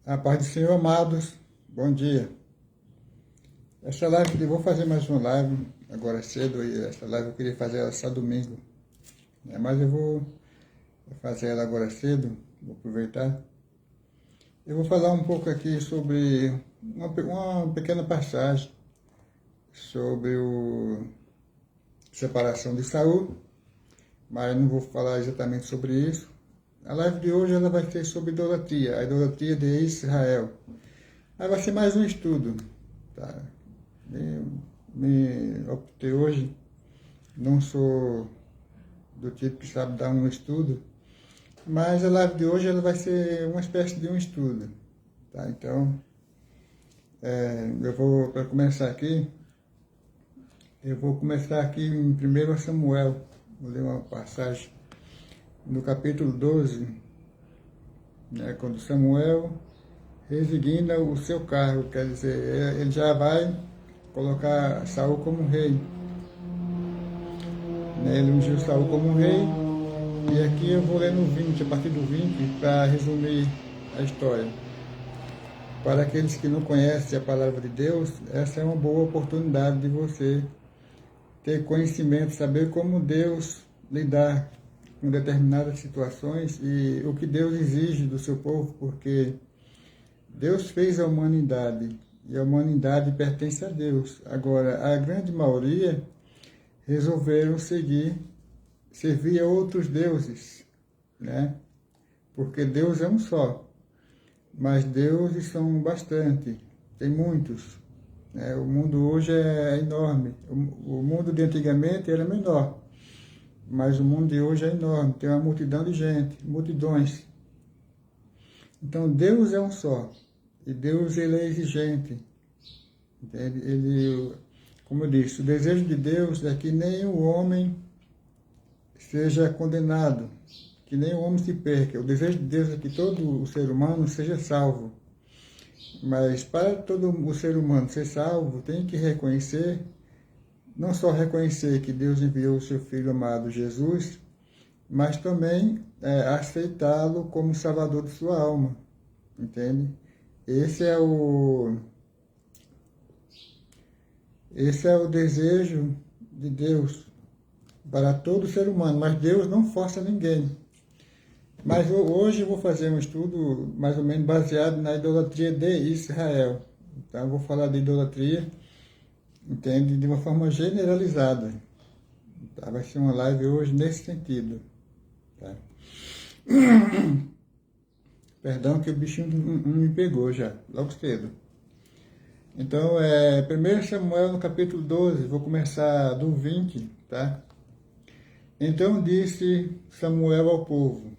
A paz do Senhor, amados, bom dia. Essa live, eu vou fazer mais uma live agora cedo, e essa live eu queria fazer ela só domingo, né? Mas eu vou fazer ela agora cedo, vou aproveitar. Eu vou falar um pouco aqui sobre uma pequena passagem sobre a separação de Saul, mas não vou falar exatamente sobre isso. A live de hoje ela vai ser sobre idolatria, a idolatria de Israel. Aí vai ser mais um estudo, tá? Me optei hoje, não sou do tipo que sabe dar um estudo, mas a live de hoje ela vai ser uma espécie de um estudo, tá? Então, para começar aqui, eu vou começar aqui em 1 Samuel, vou ler uma passagem no capítulo 12, né, quando Samuel resigna o seu cargo, quer dizer, ele já vai colocar Saul como rei, né? Ele ungiu Saul como rei, e aqui eu vou ler no 20, a partir do 20, para resumir a história. Para aqueles que não conhecem a palavra de Deus, essa é uma boa oportunidade de você ter conhecimento, saber como Deus lidar com determinadas situações e o que Deus exige do seu povo, porque Deus fez a humanidade e a humanidade pertence a Deus. Agora, a grande maioria resolveram servir a outros deuses, né? Porque Deus é um só, mas deuses são bastante, tem muitos, né? O mundo hoje é enorme. O mundo de antigamente era menor, mas o mundo de hoje é enorme, tem uma multidão de gente, multidões. Então Deus é um só, e Deus ele é exigente. Ele, como eu disse, o desejo de Deus é que nem o homem seja condenado, que nem o homem se perca. O desejo de Deus é que todo o ser humano seja salvo. Mas para todo o ser humano ser salvo, tem que reconhecer, não só reconhecer que Deus enviou o seu Filho amado Jesus, mas também aceitá-lo como Salvador de sua alma, entende? Esse é o desejo de Deus para todo ser humano, mas Deus não força ninguém. Mas hoje eu vou fazer um estudo mais ou menos baseado na idolatria de Israel. Então eu vou falar de idolatria, entende? De uma forma generalizada. Tá? Vai ser uma live hoje nesse sentido. Tá? Perdão que o bichinho não me pegou já, logo cedo. Então, 1 Samuel no capítulo 12, vou começar do 20, tá? Então disse Samuel ao povo: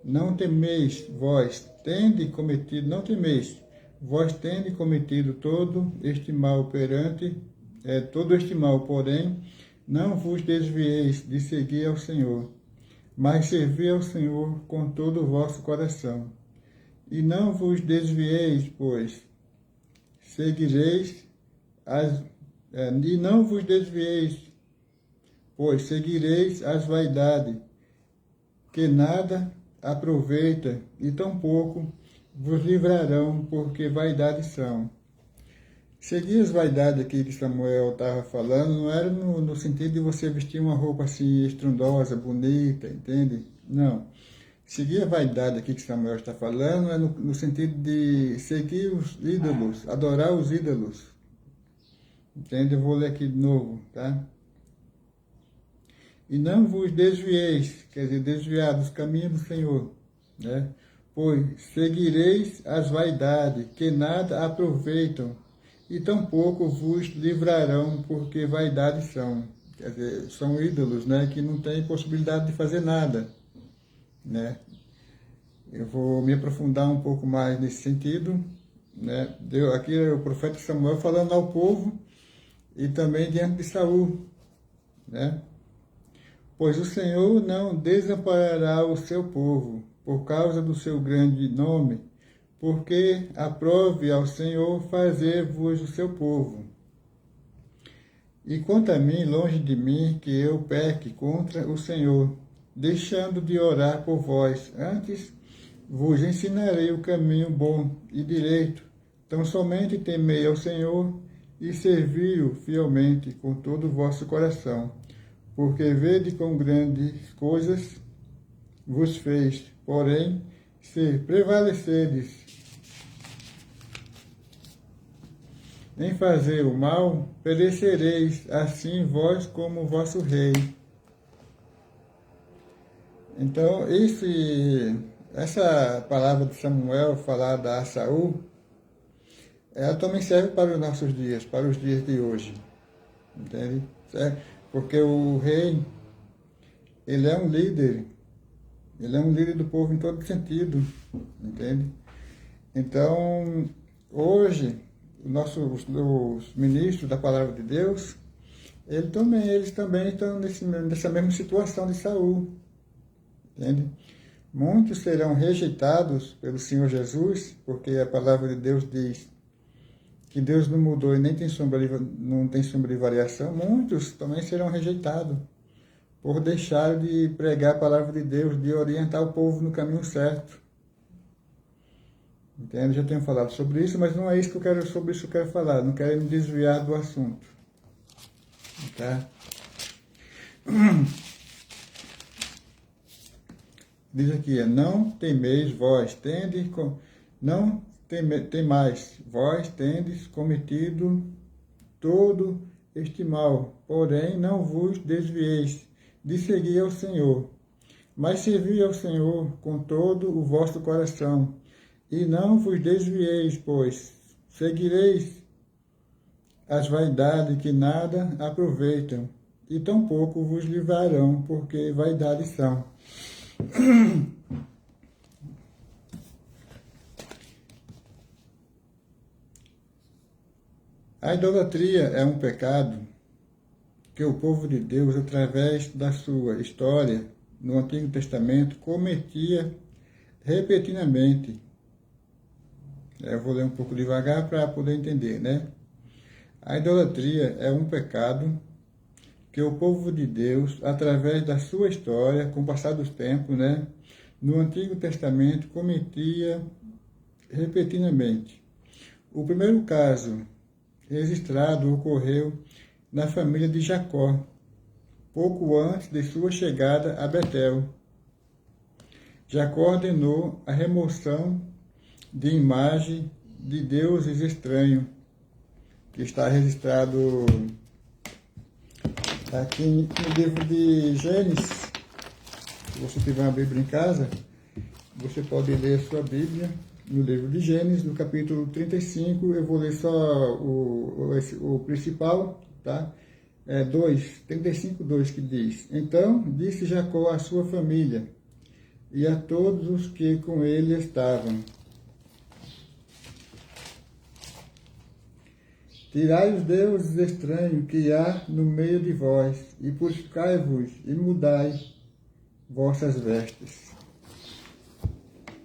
Não temeis, vós tende cometido, não temeis, vós tende cometido todo este mal porém, não vos desvieis de seguir ao Senhor, mas servi ao Senhor com todo o vosso coração. E não vos desvieis, pois seguireis e não vos desvieis, pois seguireis as vaidades, que nada aproveita, e tampouco vos livrarão, porque vaidades são. Seguir as vaidades aqui que Samuel estava falando, não era no sentido de você vestir uma roupa assim estrondosa, bonita, entende? Não. Seguir a vaidade aqui que Samuel está falando é no sentido de seguir os ídolos, adorar os ídolos. Entende? Eu vou ler aqui de novo, tá? E não vos desvieis, quer dizer, desviar dos caminhos do Senhor, né? Pois seguireis as vaidades, que nada aproveitam, e tampouco vos livrarão, porque vaidades são. Quer dizer, são ídolos, né? Que não têm possibilidade de fazer nada, né? Eu vou me aprofundar um pouco mais nesse sentido, né? Aqui é o profeta Samuel falando ao povo e também diante de Saul, né? Pois o Senhor não desamparará o seu povo por causa do seu grande nome, porque aprove ao Senhor fazer-vos o seu povo. E quanto a mim, longe de mim, que eu peque contra o Senhor, deixando de orar por vós. Antes vos ensinarei o caminho bom e direito. Tão somente temei ao Senhor e servi-o fielmente com todo o vosso coração, porque vede quão grandes coisas vos fez. Porém, se prevalecedes em fazer o mal, perecereis, assim vós como o vosso rei. Então, essa palavra de Samuel falada a Saul, ela também serve para os nossos dias, para os dias de hoje. Entende? Porque o rei, ele é um líder do povo em todo sentido, entende? Então, hoje, os ministros da Palavra de Deus, eles também estão nessa mesma situação de Saul, entende? Muitos serão rejeitados pelo Senhor Jesus, porque a Palavra de Deus diz que Deus não mudou e nem não tem sombra de variação. Muitos também serão rejeitados por deixar de pregar a Palavra de Deus, de orientar o povo no caminho certo. Entende? Já tenho falado sobre isso, mas não é sobre isso que eu quero falar. Não quero me desviar do assunto. Tá? Diz aqui, não temeis vós, não temais, vós tendes cometido todo este mal, porém não vos desvieis de seguir ao Senhor, mas servi ao Senhor com todo o vosso coração, e não vos desvieis, pois seguireis as vaidades que nada aproveitam, e tampouco vos livrarão, porque vaidades são. A idolatria é um pecado que o povo de Deus, através da sua história no Antigo Testamento, cometia repetidamente. Eu vou ler um pouco devagar para poder entender, né? A idolatria é um pecado que o povo de Deus, através da sua história, com o passar dos tempos, né, no Antigo Testamento, cometia repetidamente. O primeiro caso registrado ocorreu na família de Jacó, pouco antes de sua chegada a Betel. Jacó ordenou a remoção de imagem de deuses estranhos, que está registrado aqui no livro de Gênesis. Se você tiver uma Bíblia em casa, você pode ler a sua Bíblia no livro de Gênesis, no capítulo 35. Eu vou ler só o principal, tá? 35:2, que diz: Então disse Jacó à sua família e a todos os que com ele estavam: Tirai os deuses estranhos que há no meio de vós, e purificai-vos, e mudai vossas vestes.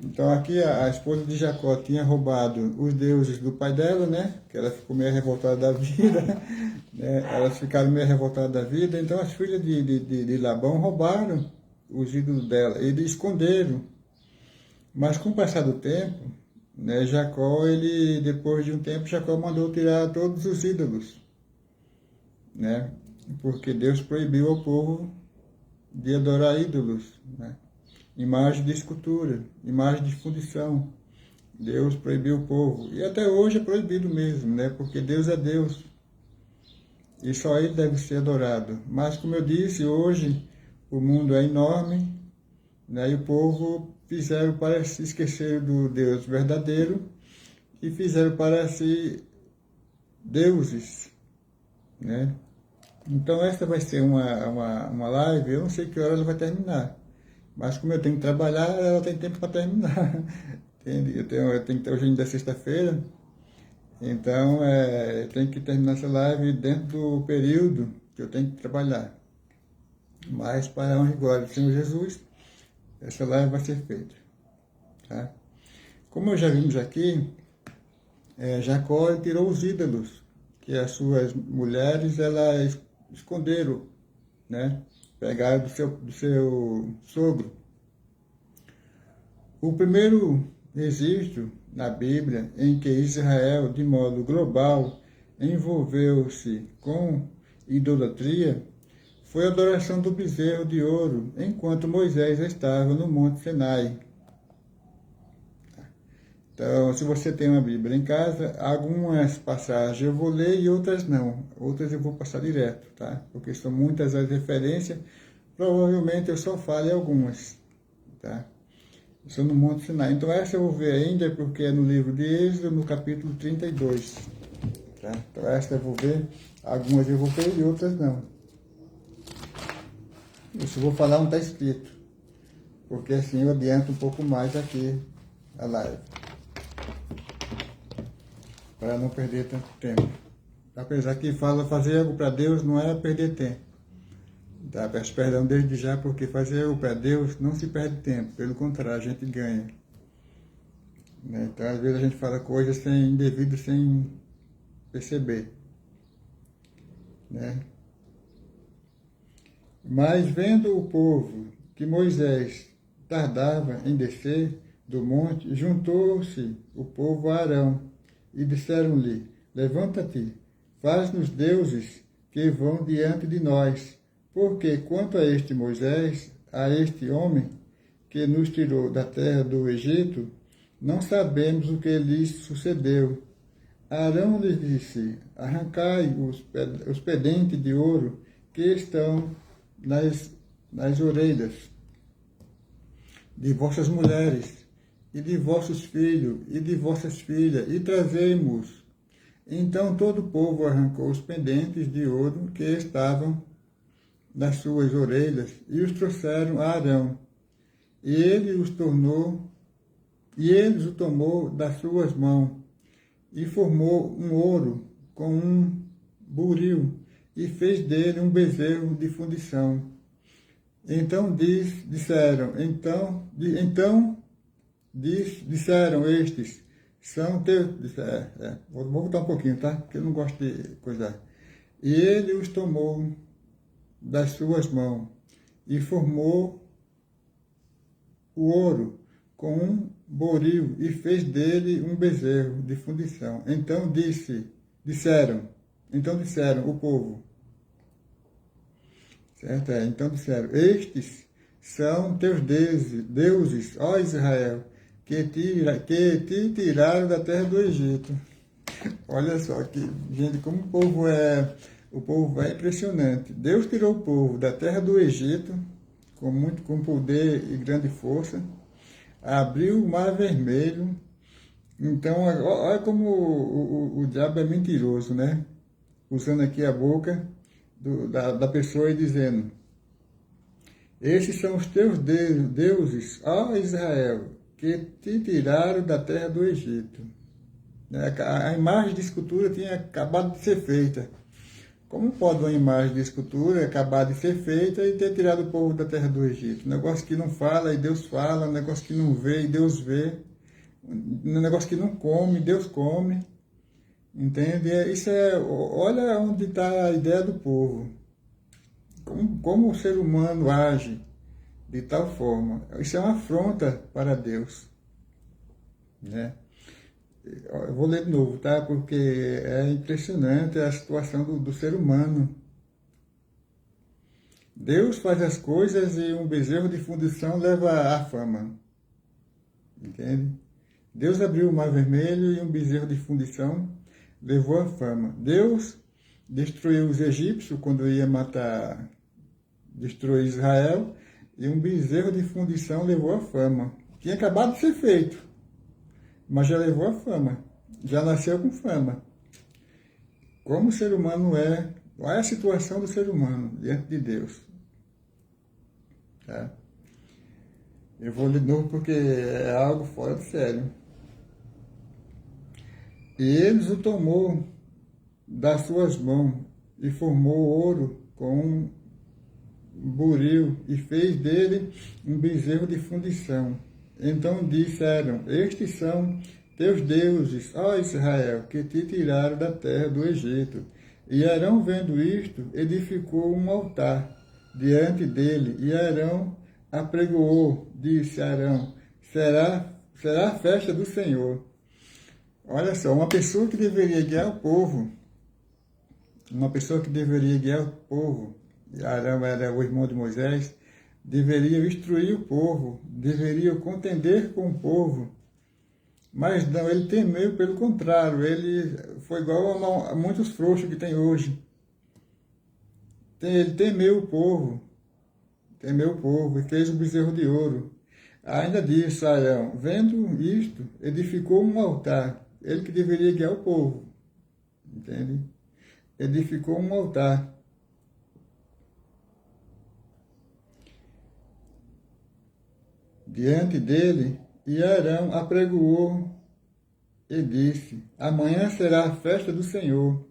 Então aqui a esposa de Jacó tinha roubado os deuses do pai dela, né? Que ela ficou meio revoltada da vida, né? Elas ficaram meio revoltadas da vida, então as filhas de Labão roubaram os ídolos dela, e esconderam. Mas com o passar do tempo, né, depois de um tempo, Jacó mandou tirar todos os ídolos, né? Porque Deus proibiu ao povo de adorar ídolos, né? Imagem de escultura, imagem de fundição. Deus proibiu o povo. E até hoje é proibido mesmo, né? Porque Deus é Deus. E só Ele deve ser adorado. Mas, como eu disse, hoje o mundo é enorme, né? E o povo fizeram para se esquecer do Deus verdadeiro e fizeram para si deuses, né? Então, esta vai ser uma live, eu não sei que hora ela vai terminar. Mas como eu tenho que trabalhar, ela tem tempo para terminar. Entende? Eu tenho que hoje ainda é sexta-feira, então eu tenho que terminar essa live dentro do período que eu tenho que trabalhar. Mas para a honra e glória do Senhor Jesus, essa live vai ser feita. Tá? Como já vimos aqui, Jacó tirou os ídolos que as suas mulheres elas esconderam, né? Pegaram do seu sogro. O primeiro registro na Bíblia em que Israel, de modo global, envolveu-se com idolatria foi a adoração do bezerro de ouro, enquanto Moisés estava no Monte Sinai. Então, se você tem uma Bíblia em casa, algumas passagens eu vou ler e outras não. Outras eu vou passar direto, tá? Porque são muitas as referências, provavelmente eu só falo algumas, tá? Estou no Monte Sinai. Então essa eu vou ver ainda, porque é no livro de Êxodo, no capítulo 32. Tá? Então essa eu vou ver, algumas eu vou ver e outras não. Isso eu vou falar onde está escrito, porque assim eu adianto um pouco mais aqui a live, para não perder tanto tempo. Apesar que fala fazer algo para Deus não é perder tempo. Tá? Peço perdão desde já, porque fazer algo para Deus não se perde tempo, pelo contrário, a gente ganha. Né? Então, às vezes a gente fala coisas sem devido, sem perceber. Né? Mas vendo o povo que Moisés tardava em descer do monte, juntou-se o povo a Arão e disseram-lhe: Levanta-te, faz-nos deuses que vão diante de nós. Porque quanto a este Moisés, a este homem que nos tirou da terra do Egito, não sabemos o que lhes sucedeu. Arão lhes disse: Arrancai os pendentes de ouro que estão nas orelhas de vossas mulheres, e de vossos filhos, e de vossas filhas, e trazei-mos. Então todo o povo arrancou os pendentes de ouro que estavam nas suas orelhas, e os trouxeram a Arão. E ele o tomou das suas mãos, e formou um ouro com um buril, e fez dele um bezerro de fundição. Então disseram estes, são teus... Vou voltar um pouquinho, tá? Porque eu não gosto de coisar. E ele os tomou das suas mãos, e formou o ouro com um boril, e fez dele um bezerro de fundição. Então disseram o povo, certo? Então disseram: Estes são teus deuses, ó Israel, que te tiraram da terra do Egito. Olha só que, gente, como o povo é impressionante. Deus tirou o povo da terra do Egito com poder e grande força, abriu o Mar Vermelho. Então, olha como o diabo é mentiroso, né? Usando aqui a boca da pessoa e dizendo: Esses são os teus deuses, ó Israel, que te tiraram da terra do Egito. A imagem de escultura tinha acabado de ser feita. Como pode uma imagem de escultura acabar de ser feita e ter tirado o povo da terra do Egito? Um negócio que não fala e Deus fala, um negócio que não vê e Deus vê, um negócio que não come, Deus come. Entende? Olha onde está a ideia do povo. Como o ser humano age de tal forma. Isso é uma afronta para Deus. Né? Eu vou ler de novo, tá? Porque é impressionante a situação do ser humano. Deus faz as coisas e um bezerro de fundição leva à fama. Entende? Deus abriu o Mar Vermelho e um bezerro de fundição levou à fama. Deus destruiu os egípcios quando ia destruir Israel, e um bezerro de fundição levou à fama. Tinha acabado de ser feito, mas já levou a fama, já nasceu com fama. Como o ser humano é, qual é a situação do ser humano diante de Deus? Tá? Eu vou de novo porque é algo fora de sério. E eles o tomou das suas mãos, e formou ouro com um buril, e fez dele um bezerro de fundição. Então disseram: Estes são teus deuses, ó Israel, que te tiraram da terra do Egito. E Arão, vendo isto, edificou um altar diante dele, e Arão apregoou, disse Arão: será a festa do Senhor. Olha só, uma pessoa que deveria guiar o povo, Arão era o irmão de Moisés, deveria instruir o povo, deveria contender com o povo, mas não, ele temeu, pelo contrário, ele foi igual a muitos frouxos que tem hoje. Ele temeu o povo e fez o bezerro de ouro. Ainda disse Arão, vendo isto, edificou um altar, ele que deveria guiar o povo, entende? Edificou um altar. Diante dele, e Arão apregoou e disse, amanhã será a festa do Senhor.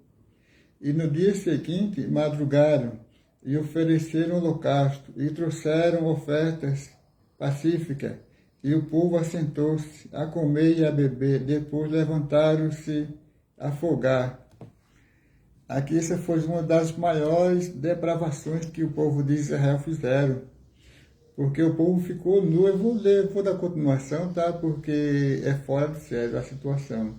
E no dia seguinte madrugaram e ofereceram holocausto e trouxeram ofertas pacíficas. E o povo assentou-se a comer e a beber. Depois levantaram-se a folgar. Aqui essa foi uma das maiores depravações que o povo de Israel fizeram. Porque o povo ficou nu. Eu vou dar continuação, tá? Porque é fora de sério a situação.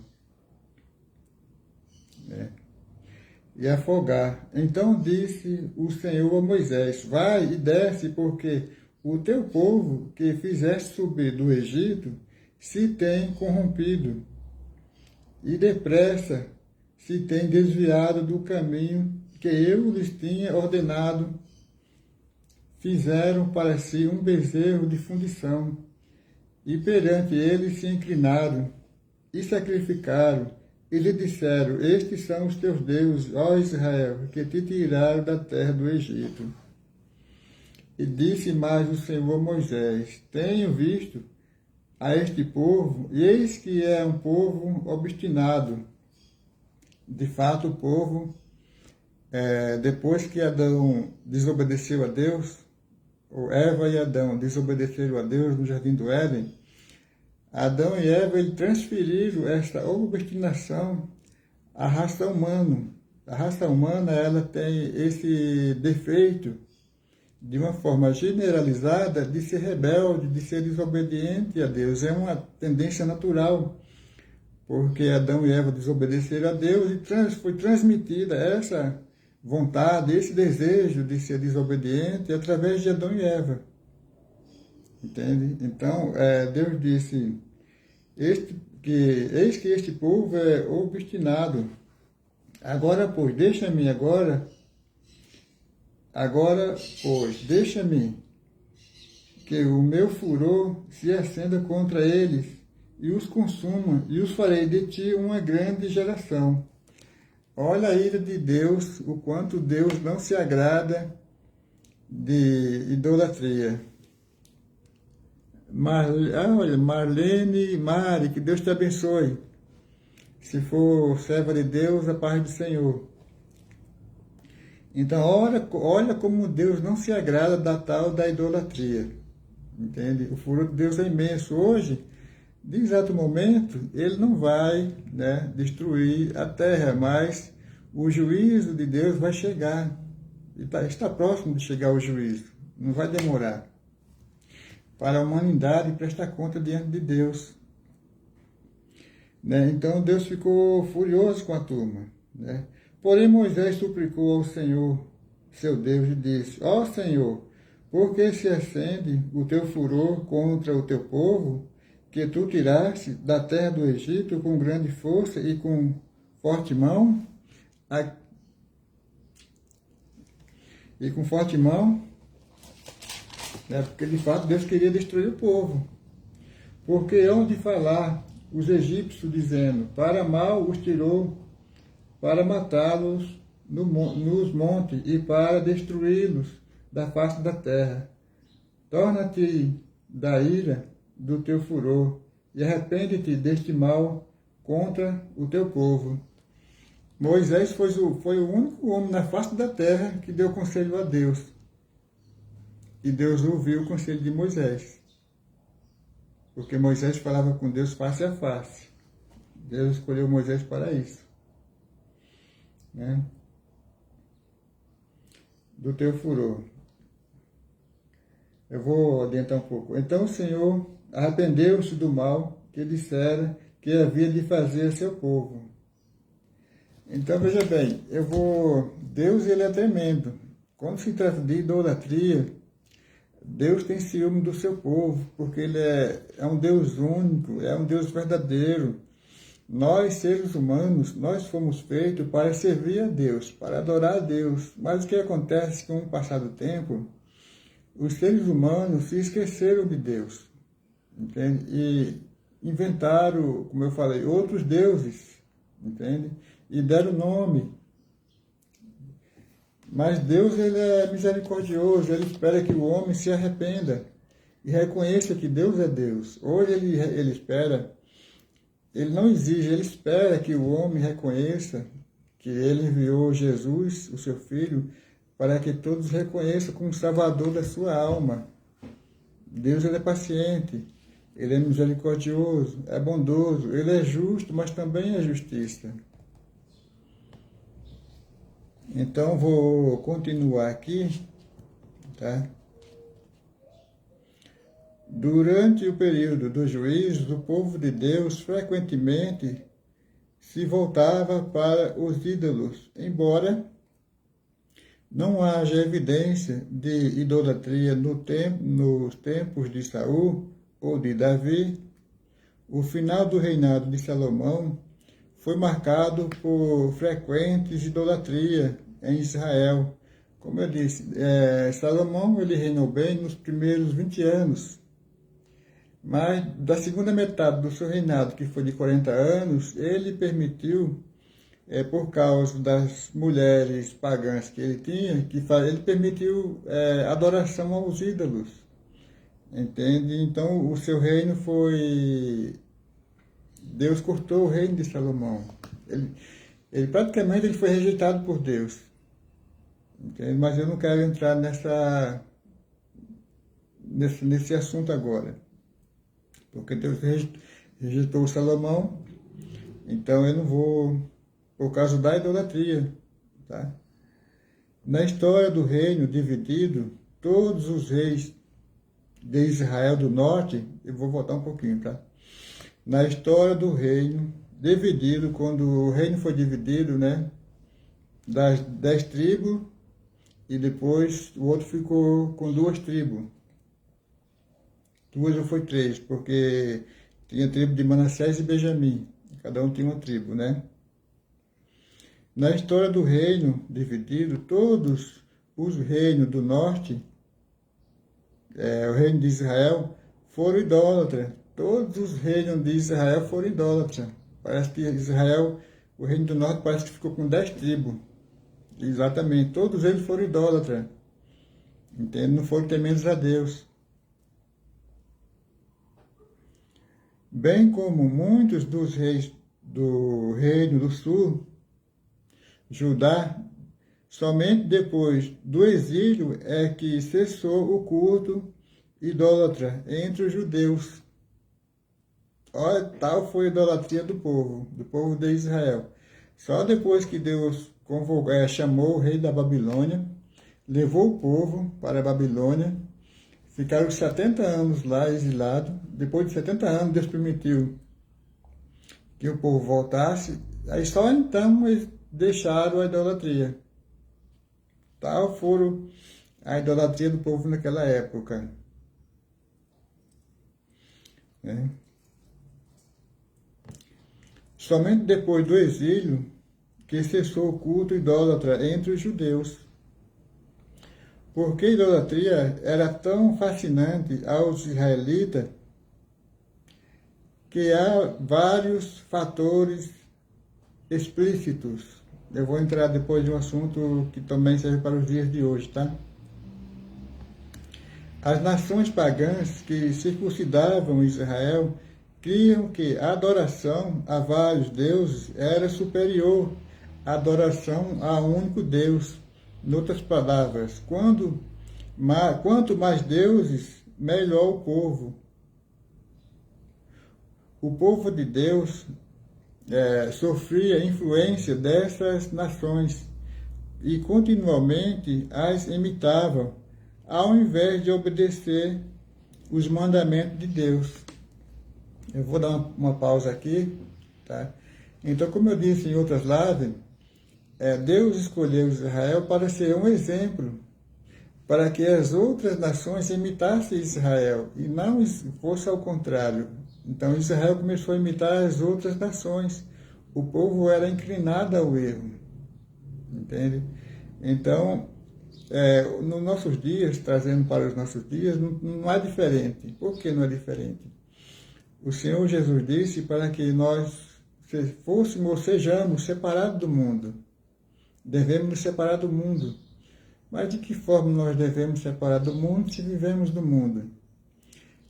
E afogar. Então disse o Senhor a Moisés, vai e desce, porque o teu povo que fizeste subir do Egito se tem corrompido, e depressa se tem desviado do caminho que eu lhes tinha ordenado. Fizeram para si um bezerro de fundição, e perante ele se inclinaram, e sacrificaram, e lhe disseram, estes são os teus deuses, ó Israel, que te tiraram da terra do Egito. E disse mais o Senhor a Moisés, tenho visto a este povo, e eis que é um povo obstinado. De fato, o povo, depois que Adão desobedeceu a Deus, ou Eva e Adão desobedeceram a Deus no Jardim do Éden, Adão e Eva transferiram esta obstinação à raça humana. A raça humana ela tem esse defeito, de uma forma generalizada, de ser rebelde, de ser desobediente a Deus. É uma tendência natural, porque Adão e Eva desobedeceram a Deus e foi transmitida essa vontade, esse desejo de ser desobediente através de Adão e Eva. Entende? Então, Deus disse, eis que este povo é obstinado. Agora, pois, deixa-me que o meu furor se acenda contra eles e os consuma, e os farei de ti uma grande geração. Olha a ira de Deus, o quanto Deus não se agrada de idolatria. Marlene Mari, que Deus te abençoe. Se for serva de Deus, a paz do Senhor. Então, olha como Deus não se agrada da tal da idolatria. Entende? O furor de Deus é imenso. Hoje, de exato momento, ele não vai destruir a terra, mas o juízo de Deus vai chegar. Está próximo de chegar o juízo. Não vai demorar. Para a humanidade prestar conta diante de Deus. Então Deus ficou furioso com a turma. Porém Moisés suplicou ao Senhor, seu Deus, e disse, ó Senhor, por que se acende o teu furor contra o teu povo, que tu tiraste da terra do Egito com grande força e com forte mão? Porque de fato Deus queria destruir o povo. Porque hão de falar os egípcios dizendo, para mal os tirou, para matá-los nos montes e para destruí-los da face da terra. Torna-te da ira do teu furor e arrepende-te deste mal contra o teu povo. Moisés foi o único homem na face da terra que deu conselho a Deus. E Deus ouviu o conselho de Moisés. Porque Moisés falava com Deus face a face. Deus escolheu Moisés para isso. Do teu furor. Eu vou adiantar um pouco. Então o Senhor arrependeu-se do mal que dissera que havia de fazer a seu povo. Então, veja bem, Deus, ele é tremendo. Quando se trata de idolatria, Deus tem ciúme do seu povo, porque ele é um Deus único, é um Deus verdadeiro. Nós, seres humanos, nós fomos feitos para servir a Deus, para adorar a Deus. Mas o que acontece com o passar do tempo? Os seres humanos se esqueceram de Deus, entende? E inventaram, como eu falei, outros deuses, entende? E deram nome. Mas Deus, ele é misericordioso, ele espera que o homem se arrependa e reconheça que Deus é Deus. Hoje ele espera, ele não exige, ele espera que o homem reconheça que ele enviou Jesus, o seu Filho, para que todos reconheçam como Salvador da sua alma. Deus, ele é paciente, ele é misericordioso, é bondoso, ele é justo, mas também é justiça. Então, vou continuar aqui, tá? Durante o período dos juízos, o povo de Deus frequentemente se voltava para os ídolos, embora não haja evidência de idolatria nos tempos de Saul ou de Davi. O final do reinado de Salomão foi marcado por frequentes idolatria em Israel. Como eu disse, Salomão ele reinou bem nos primeiros 20 anos, mas da segunda metade do seu reinado, que foi de 40 anos, ele permitiu, por causa das mulheres pagãs que ele tinha, ele permitiu adoração aos ídolos, entende? Então o seu reino Deus cortou o reino de Salomão. Ele praticamente foi rejeitado por Deus. Entende? Mas eu não quero entrar nesse assunto agora. Porque Deus rejeitou Salomão, então eu não vou, por causa da idolatria. Tá? Na história do reino dividido, todos os reis de Israel do norte, eu vou voltar um pouquinho, tá? Na história do reino dividido, quando o reino foi dividido, né, das 10 tribos, e depois o outro ficou com 2 tribos. 2 ou foi 3, porque tinha a tribo de Manassés e Benjamim, cada um tinha uma tribo, né? Na história do reino dividido, todos os reinos do norte, o reino de Israel, foram idólatras. Todos os reinos de Israel foram idólatras. Parece que Israel, o reino do norte, parece que ficou com 10 tribos. Exatamente, todos eles foram idólatras. Entende? Não foram tementes a Deus. Bem como muitos dos reis do reino do sul, Judá, somente depois do exílio é que cessou o culto idólatra entre os judeus. Olha, tal foi a idolatria do povo de Israel. Só depois que Deus chamou o rei da Babilônia, levou o povo para a Babilônia, ficaram 70 anos lá exilados. Depois de 70 anos, Deus permitiu que o povo voltasse. Aí só então eles deixaram a idolatria. Tal foram a idolatria do povo naquela época. Somente depois do exílio que cessou o culto idólatra entre os judeus. Porque a idolatria era tão fascinante aos israelitas que há vários fatores explícitos. Eu vou entrar depois de um assunto que também serve para os dias de hoje, tá? As nações pagãs que circuncidavam Israel criam que a adoração a vários deuses era superior à adoração a um único Deus. Em outras palavras, quanto mais deuses, melhor o povo. O povo de Deus sofria a influência dessas nações e continuamente as imitavam, ao invés de obedecer os mandamentos de Deus. Eu vou dar uma pausa aqui, tá? Então, como eu disse em outras lives, Deus escolheu Israel para ser um exemplo, para que as outras nações imitassem Israel, e não fosse ao contrário. Então, Israel começou a imitar as outras nações. O povo era inclinado ao erro, entende? Então, nos nossos dias, trazendo para os nossos dias, não é diferente. Por que não é diferente? O Senhor Jesus disse para que nós fôssemos ou sejamos separados do mundo. Devemos nos separar do mundo. Mas de que forma nós devemos separar do mundo se vivemos no mundo?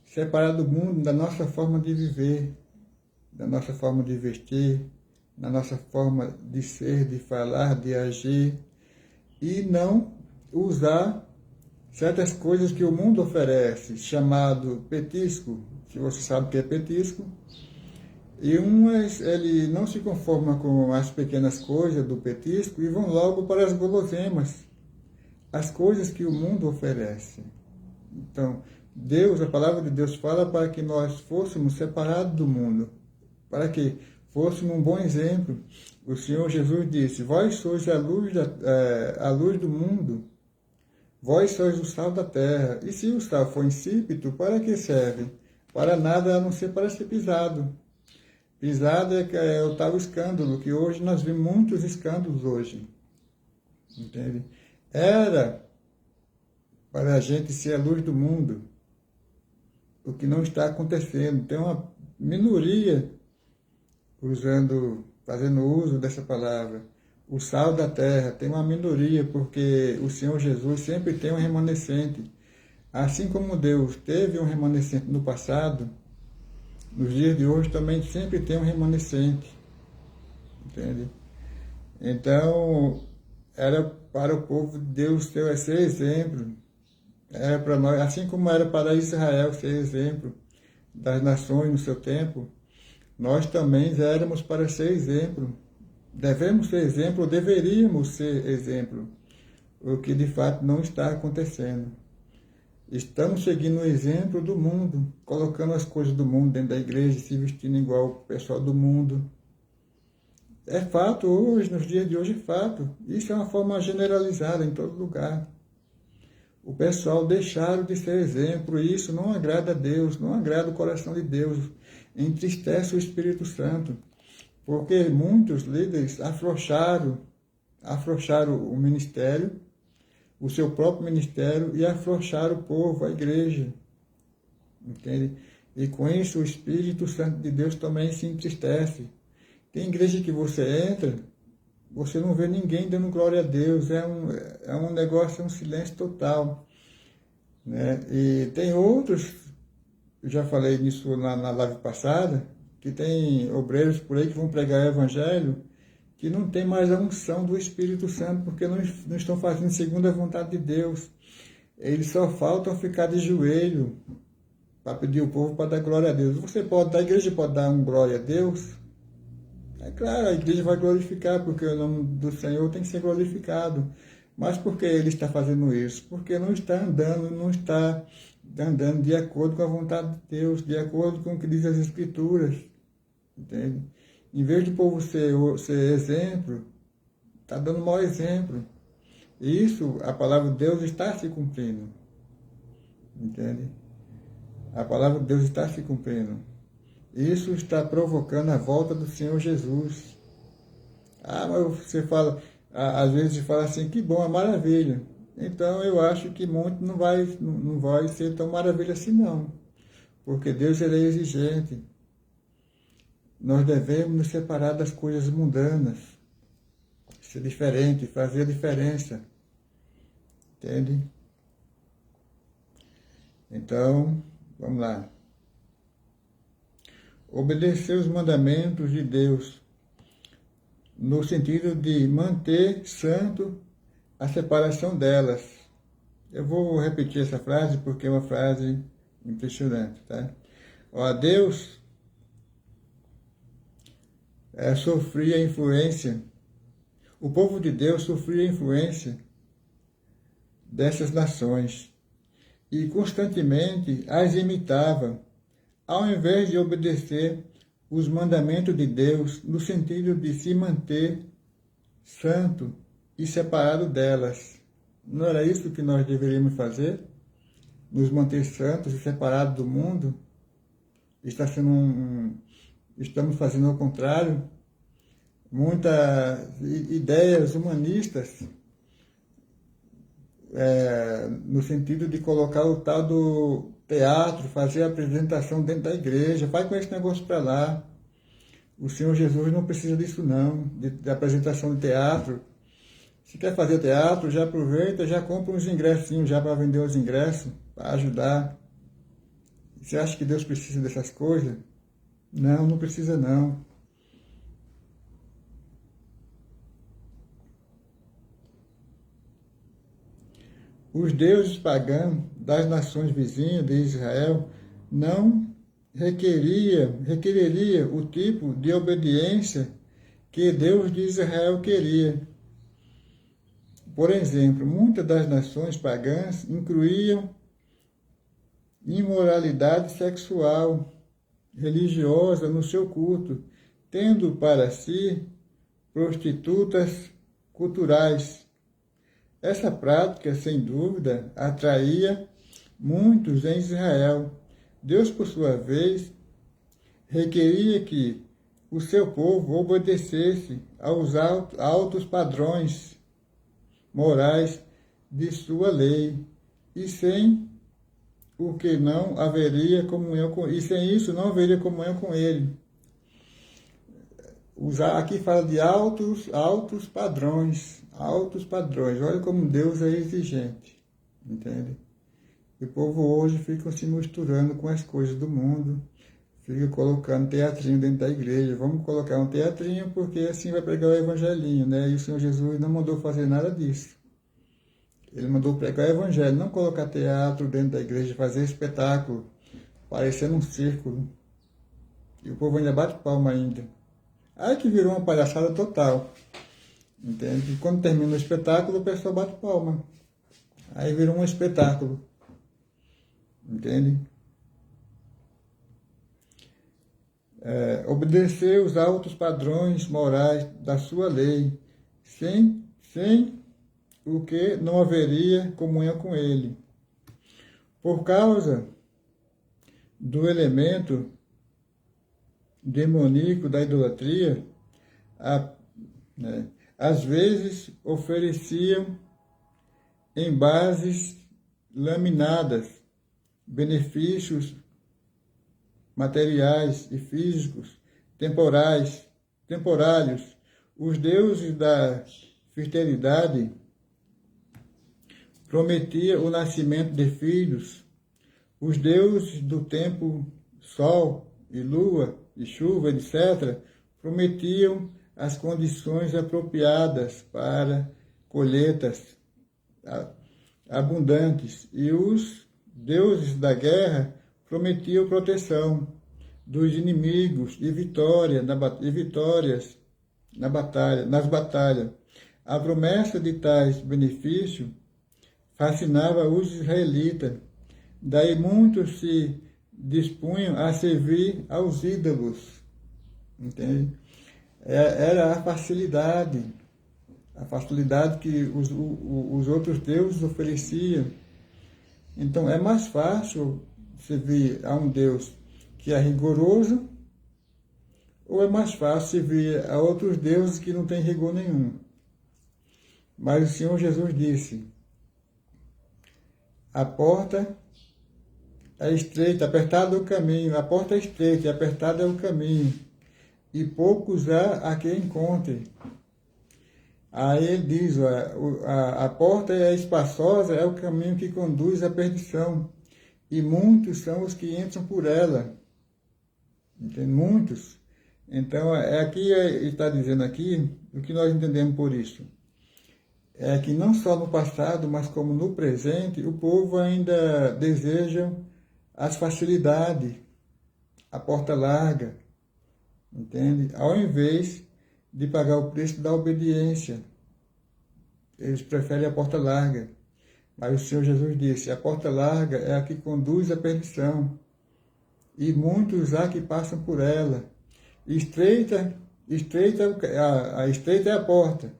Separar do mundo da nossa forma de viver, da nossa forma de vestir, da nossa forma de ser, de falar, de agir, e não usar certas coisas que o mundo oferece, chamado petisco, que você sabe que é petisco, e ele não se conforma com as pequenas coisas do petisco e vão logo para as guloseimas, as coisas que o mundo oferece. Então, a palavra de Deus fala para que nós fôssemos separados do mundo, para que fôssemos um bom exemplo. O Senhor Jesus disse, vós sois a luz do mundo, vós sois o sal da terra. E se o sal for insípido, para que serve? Para nada a não ser para ser pisado. Pisado é o tal escândalo, que hoje nós vemos muitos escândalos hoje. Entende? Era para a gente ser a luz do mundo, o que não está acontecendo. Tem uma minoria fazendo uso dessa palavra. O sal da terra tem uma minoria, porque o Senhor Jesus sempre tem um remanescente. Assim como Deus teve um remanescente no passado, nos dias de hoje também sempre tem um remanescente. Entende? Então, era para o povo de Deus ser exemplo. Era para nós, assim como era para Israel ser exemplo das nações no seu tempo, nós também éramos para ser exemplo. Devemos ser exemplo, ou deveríamos ser exemplo, o que de fato não está acontecendo. Estamos seguindo o exemplo do mundo, colocando as coisas do mundo dentro da igreja, se vestindo igual o pessoal do mundo. É fato hoje, nos dias de hoje é fato. Isso é uma forma generalizada em todo lugar. O pessoal deixaram de ser exemplo, e isso não agrada a Deus, não agrada o coração de Deus, entristece o Espírito Santo, porque muitos líderes afrouxaram o ministério, o seu próprio ministério, e afrouxaram o povo, a igreja, entende? E com isso o Espírito Santo de Deus também se entristece. Tem igreja que você entra, você não vê ninguém dando glória a Deus, é um negócio, é um silêncio total, né? E tem outros, eu já falei nisso na live passada, que tem obreiros por aí que vão pregar o evangelho, que não tem mais a unção do Espírito Santo, porque não estão fazendo segundo a vontade de Deus. Eles só faltam ficar de joelho para pedir o povo para dar glória a Deus. A igreja pode dar um glória a Deus? É claro, a igreja vai glorificar, porque o nome do Senhor tem que ser glorificado. Mas por que ele está fazendo isso? Porque não está andando de acordo com a vontade de Deus, de acordo com o que diz as Escrituras. Entende? Em vez de o povo ser exemplo, está dando mau exemplo. E isso, a palavra de Deus está se cumprindo. Entende? A palavra de Deus está se cumprindo. Isso está provocando a volta do Senhor Jesus. Mas você fala, às vezes você fala assim, que bom, é maravilha. Então eu acho que muito não vai ser tão maravilha assim não. Porque Deus ele é exigente. Nós devemos nos separar das coisas mundanas. Ser diferente, fazer a diferença. Entende? Então, vamos lá. Obedecer os mandamentos de Deus, no sentido de manter santo a separação delas. Eu vou repetir essa frase porque é uma frase impressionante, tá? Deus sofria a influência, o povo de Deus sofria a influência dessas nações. e constantemente as imitava, ao invés de obedecer os mandamentos de Deus no sentido de se manter santo e separado delas. Não era isso que nós deveríamos fazer? Nos manter santos e separados do mundo? Estamos fazendo ao contrário. Muitas ideias humanistas, no sentido de colocar o tal do teatro, fazer a apresentação dentro da igreja, vai com esse negócio para lá. O Senhor Jesus não precisa disso não, de apresentação de teatro. Se quer fazer teatro, já aproveita, já compra uns ingressinhos já para vender os ingressos, para ajudar. Você acha que Deus precisa dessas coisas? Não, não precisa não. Os deuses pagãos das nações vizinhas de Israel não requereria o tipo de obediência que Deus de Israel queria. Por exemplo, muitas das nações pagãs incluíam imoralidade sexual, religiosa no seu culto, tendo para si prostitutas culturais. Essa prática, sem dúvida, atraía muitos em Israel. Deus, por sua vez, requeria que o seu povo obedecesse aos altos padrões morais de sua lei, e sem o que não haveria comunhão com, e sem isso não haveria comunhão com ele. Aqui fala de altos padrões. Olha como Deus é exigente, entende? E o povo hoje fica se misturando com as coisas do mundo, fica colocando teatrinho dentro da igreja. Vamos colocar um teatrinho porque assim vai pregar o evangelinho, né? E o Senhor Jesus não mandou fazer nada disso. Ele mandou pregar o evangelho, não colocar teatro dentro da igreja, fazer espetáculo, parecendo um círculo. E o povo ainda bate palma ainda. Aí que virou uma palhaçada total. Entende? E quando termina o espetáculo, o pessoal bate palma. Aí virou um espetáculo. Entende? Obedecer os altos padrões morais da sua lei, sem o que não haveria comunhão com ele. Por causa do elemento demoníaco da idolatria, às vezes ofereciam em bases laminadas benefícios materiais e físicos temporários. Os deuses da fertilidade prometiam o nascimento de filhos. Os deuses do tempo, sol e lua e chuva, etc., prometiam as condições apropriadas para colheitas abundantes, e os deuses da guerra prometiam proteção dos inimigos e vitórias nas batalhas. A promessa de tais benefícios fascinava os israelitas. Daí muitos se dispunham a servir aos ídolos. Entende? Era a facilidade que os outros deuses ofereciam. Então é mais fácil servir a um Deus que é rigoroso, ou é mais fácil servir a outros deuses que não têm rigor nenhum. Mas o Senhor Jesus disse: a porta é estreita, apertado é o caminho, a porta é estreita e apertado é o caminho, e poucos há a que encontrem. Aí ele diz, a porta é espaçosa, é o caminho que conduz à perdição, e muitos são os que entram por ela. Entende? Muitos. Então, aqui está dizendo aqui, o que nós entendemos por isso. É que não só no passado, mas como no presente, o povo ainda deseja as facilidades, a porta larga, entende? Ao invés de pagar o preço da obediência, eles preferem a porta larga. Mas o Senhor Jesus disse, a porta larga é a que conduz à perdição, e muitos há que passam por ela. Estreita é a porta,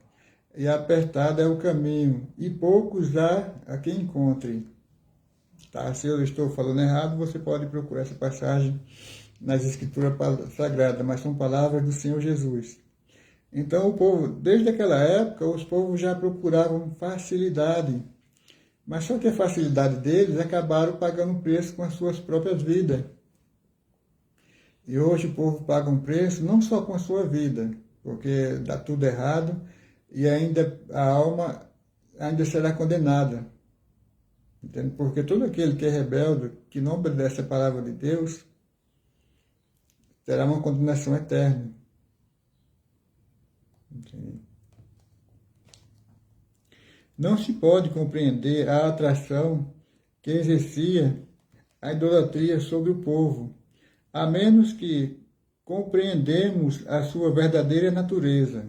e apertada é o caminho, e poucos há a quem encontre. Tá? Se eu estou falando errado, você pode procurar essa passagem nas Escrituras Sagradas, mas são palavras do Senhor Jesus. Então o povo, desde aquela época, os povos já procuravam facilidade, mas só que a facilidade deles acabaram pagando preço com as suas próprias vidas. E hoje o povo paga um preço não só com a sua vida, porque dá tudo errado e ainda a alma ainda será condenada. Entende? Porque todo aquele que é rebelde, que não obedece a palavra de Deus, terá uma condenação eterna. Entende? Não se pode compreender a atração que exercia a idolatria sobre o povo, a menos que compreendemos a sua verdadeira natureza.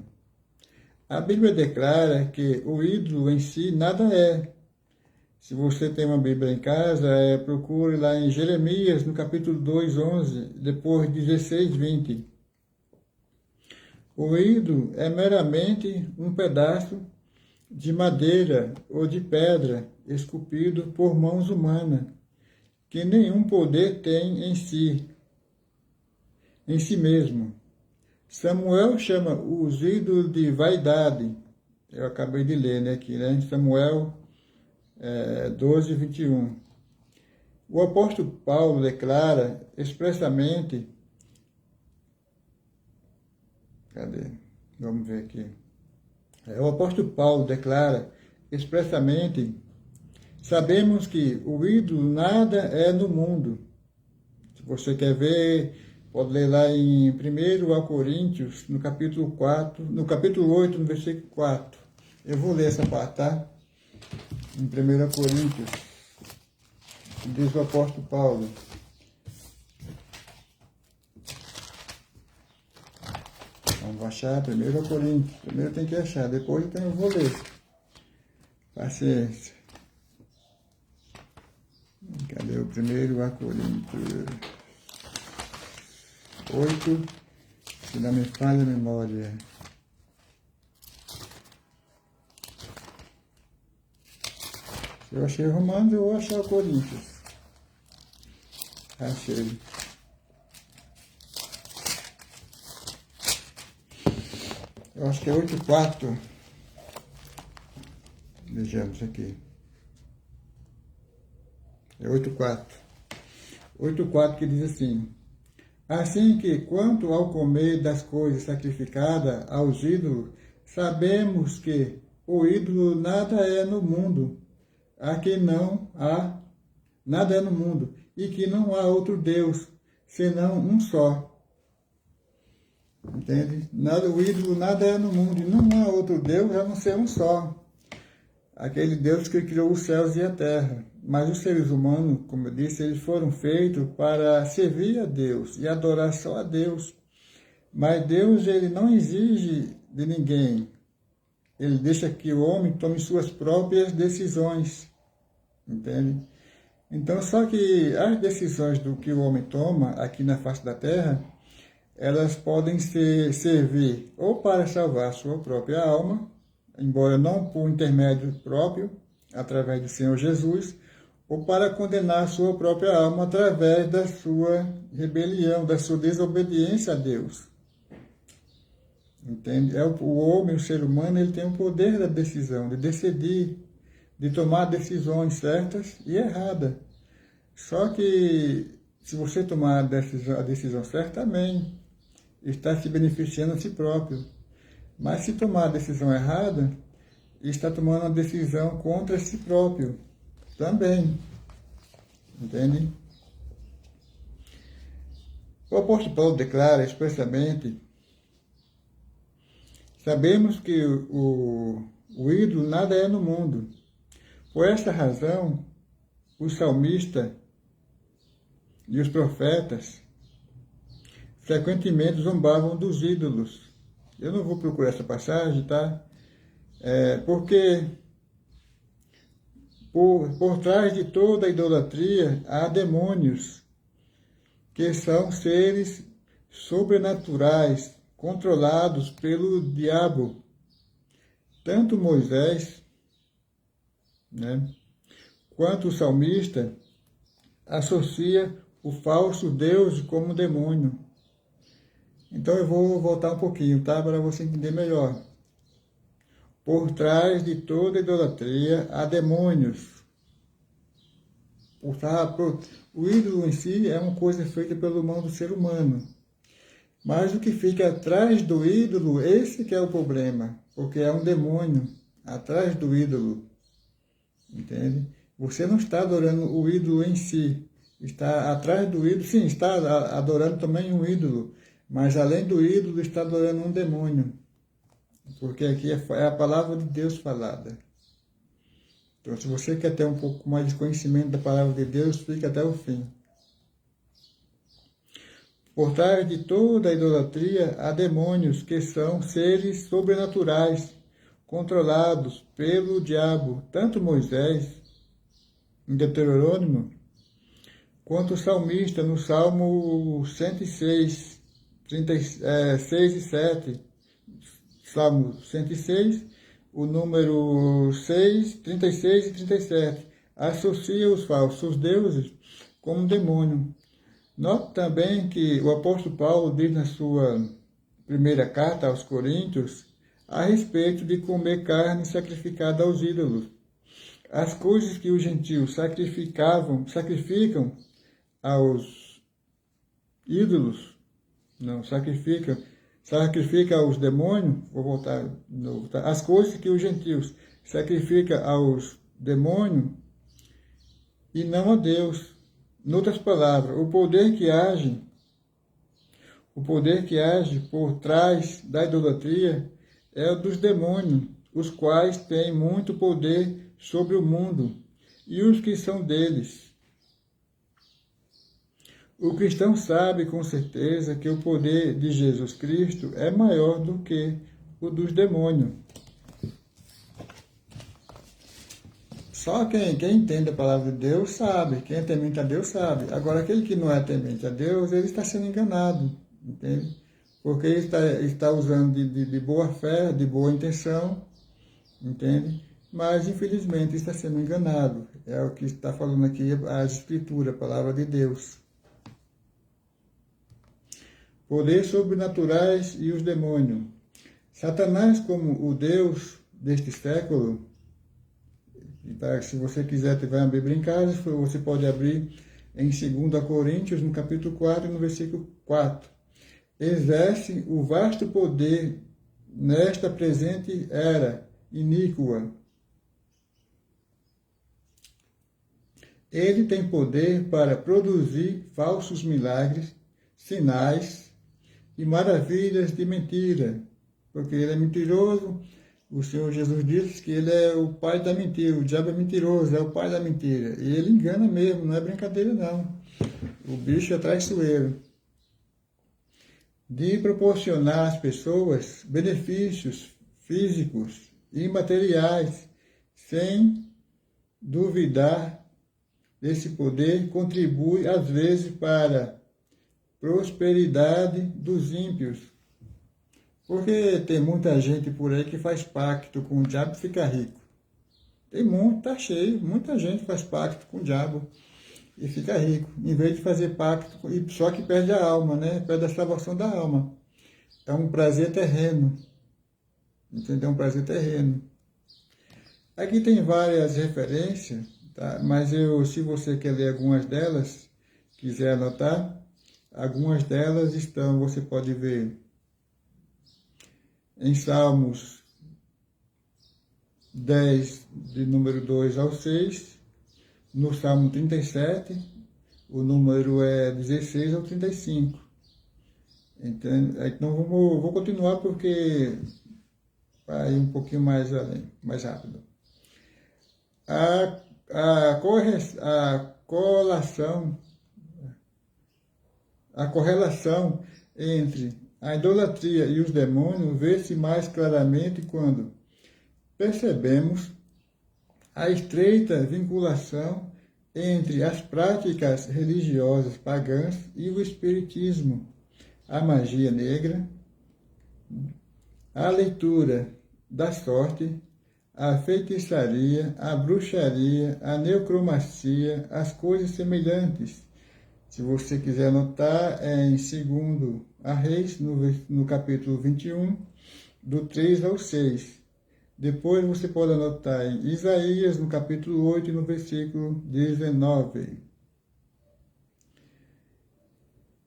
A Bíblia declara que o ídolo em si nada é. Se você tem uma Bíblia em casa, procure lá em Jeremias, no capítulo 2, 11, depois 16, 20. O ídolo é meramente um pedaço de madeira ou de pedra esculpido por mãos humanas, que nenhum poder tem em si mesmo. Samuel chama os ídolos de vaidade. Eu acabei de ler aqui, né? Samuel 12, 21. O apóstolo Paulo declara expressamente... Cadê? Vamos ver aqui. O apóstolo Paulo declara expressamente: sabemos que o ídolo nada é no mundo. Se você quer ver, pode ler lá em 1 Coríntios, no capítulo 4, no capítulo 8, no versículo 4. Eu vou ler essa parte, tá? Em 1 Coríntios, diz o apóstolo Paulo. Vamos achar 1 Coríntios. Primeiro tem que achar, depois eu vou ler. Paciência. Cadê o 1 Coríntios? 8, se não me falha a memória. Se eu achei Romanos, eu vou achar o Coríntios. Achei. Eu acho que é 8,4. Vejamos aqui. É 8,4. 8,4 que diz assim: assim que, quanto ao comer das coisas sacrificadas aos ídolos, sabemos que o ídolo nada é no mundo, nada é no mundo, e que não há outro Deus, senão um só. Entende? O ídolo nada é no mundo, e não há outro Deus a não ser um só. Aquele Deus que criou os céus e a terra. Mas os seres humanos, como eu disse, eles foram feitos para servir a Deus e adorar só a Deus. Mas Deus, ele não exige de ninguém. Ele deixa que o homem tome suas próprias decisões. Entende? Então, só que as decisões do que o homem toma aqui na face da terra, elas podem servir ou para salvar a sua própria alma, embora não por intermédio próprio, através do Senhor Jesus, ou para condenar a sua própria alma através da sua rebelião, da sua desobediência a Deus. Entende? O homem, o ser humano, ele tem o poder da decisão, de decidir, de tomar decisões certas e erradas. Só que, se você tomar a decisão certa, amém, está se beneficiando a si próprio. Mas se tomar a decisão errada, está tomando a decisão contra si próprio também. Entende? O apóstolo Paulo declara expressamente: sabemos que o ídolo nada é no mundo. Por esta razão, o salmista e os profetas frequentemente zombavam dos ídolos. Eu não vou procurar essa passagem, tá? Porque Por trás de toda idolatria há demônios, que são seres sobrenaturais, controlados pelo diabo. Tanto Moisés, né, quanto o salmista associa o falso Deus como demônio. Então eu vou voltar um pouquinho, tá? Para você entender melhor. Por trás de toda idolatria há demônios. O ídolo em si é uma coisa feita pela mão do ser humano. Mas o que fica atrás do ídolo, esse que é o problema. Porque é um demônio atrás do ídolo. Entende? Você não está adorando o ídolo em si. Está atrás do ídolo, sim, está adorando também um ídolo. Mas além do ídolo, está adorando um demônio. Porque aqui é a palavra de Deus falada. Então, se você quer ter um pouco mais de conhecimento da palavra de Deus, fique até o fim. Por trás de toda a idolatria há demônios, que são seres sobrenaturais, controlados pelo diabo. Tanto Moisés, em Deuteronômio, quanto o salmista, no Salmo 106, 6 e 7. Salmo 106, o número 6, 36 e 37. Associa os falsos deuses como demônio. Note também que o apóstolo Paulo diz na sua primeira carta aos Coríntios a respeito de comer carne sacrificada aos ídolos. As coisas que os gentios sacrificam aos ídolos, não sacrifica aos demônios, vou voltar de novo, tá? As coisas que os gentios sacrificam aos demônios e não a Deus. Em outras palavras, o poder que age por trás da idolatria é o dos demônios, os quais têm muito poder sobre o mundo e os que são deles. O cristão sabe com certeza que o poder de Jesus Cristo é maior do que o dos demônios. Só quem entende a palavra de Deus sabe, quem é temente a Deus sabe. Agora, aquele que não é temente a Deus, ele está sendo enganado, entende? Porque ele está usando de boa fé, de boa intenção, entende? Mas, infelizmente, está sendo enganado. É o que está falando aqui a Escritura, a palavra de Deus. Poderes sobrenaturais e os demônios. Satanás, como o Deus deste século, se você quiser, vai abrir Bíblia em casa, você pode abrir em 2 Coríntios, no capítulo 4, no versículo 4. Exerce o vasto poder nesta presente era iníqua. Ele tem poder para produzir falsos milagres, sinais e maravilhas de mentira, porque ele é mentiroso. O Senhor Jesus disse que ele é o pai da mentira, o diabo é mentiroso, é o pai da mentira. E ele engana mesmo, não é brincadeira não. O bicho é traiçoeiro. De proporcionar às pessoas benefícios físicos e materiais, sem duvidar desse poder, contribui às vezes para a prosperidade dos ímpios. Porque tem muita gente por aí que faz pacto com o diabo e fica rico. Tá cheio, muita gente faz pacto com o diabo e fica rico. Em vez de fazer pacto, só que perde a alma, né? Perde a salvação da alma. É um prazer terreno. Entendeu? Um prazer terreno. Aqui tem várias referências, tá? Mas se você quer ler algumas delas, quiser anotar, algumas delas você pode ver em Salmos 10, de número 2 ao 6, no Salmo 37, o número é 16 ao 35. Então vou continuar porque vai um pouquinho mais além, mais rápido. A correlação entre a idolatria e os demônios vê-se mais claramente quando percebemos a estreita vinculação entre as práticas religiosas pagãs e o espiritismo, a magia negra, a leitura da sorte, a feitiçaria, a bruxaria, a necromancia, as coisas semelhantes. Se você quiser anotar, é em 2 a Reis, no capítulo 21, do 3 ao 6. Depois você pode anotar em Isaías, no capítulo 8, no versículo 19.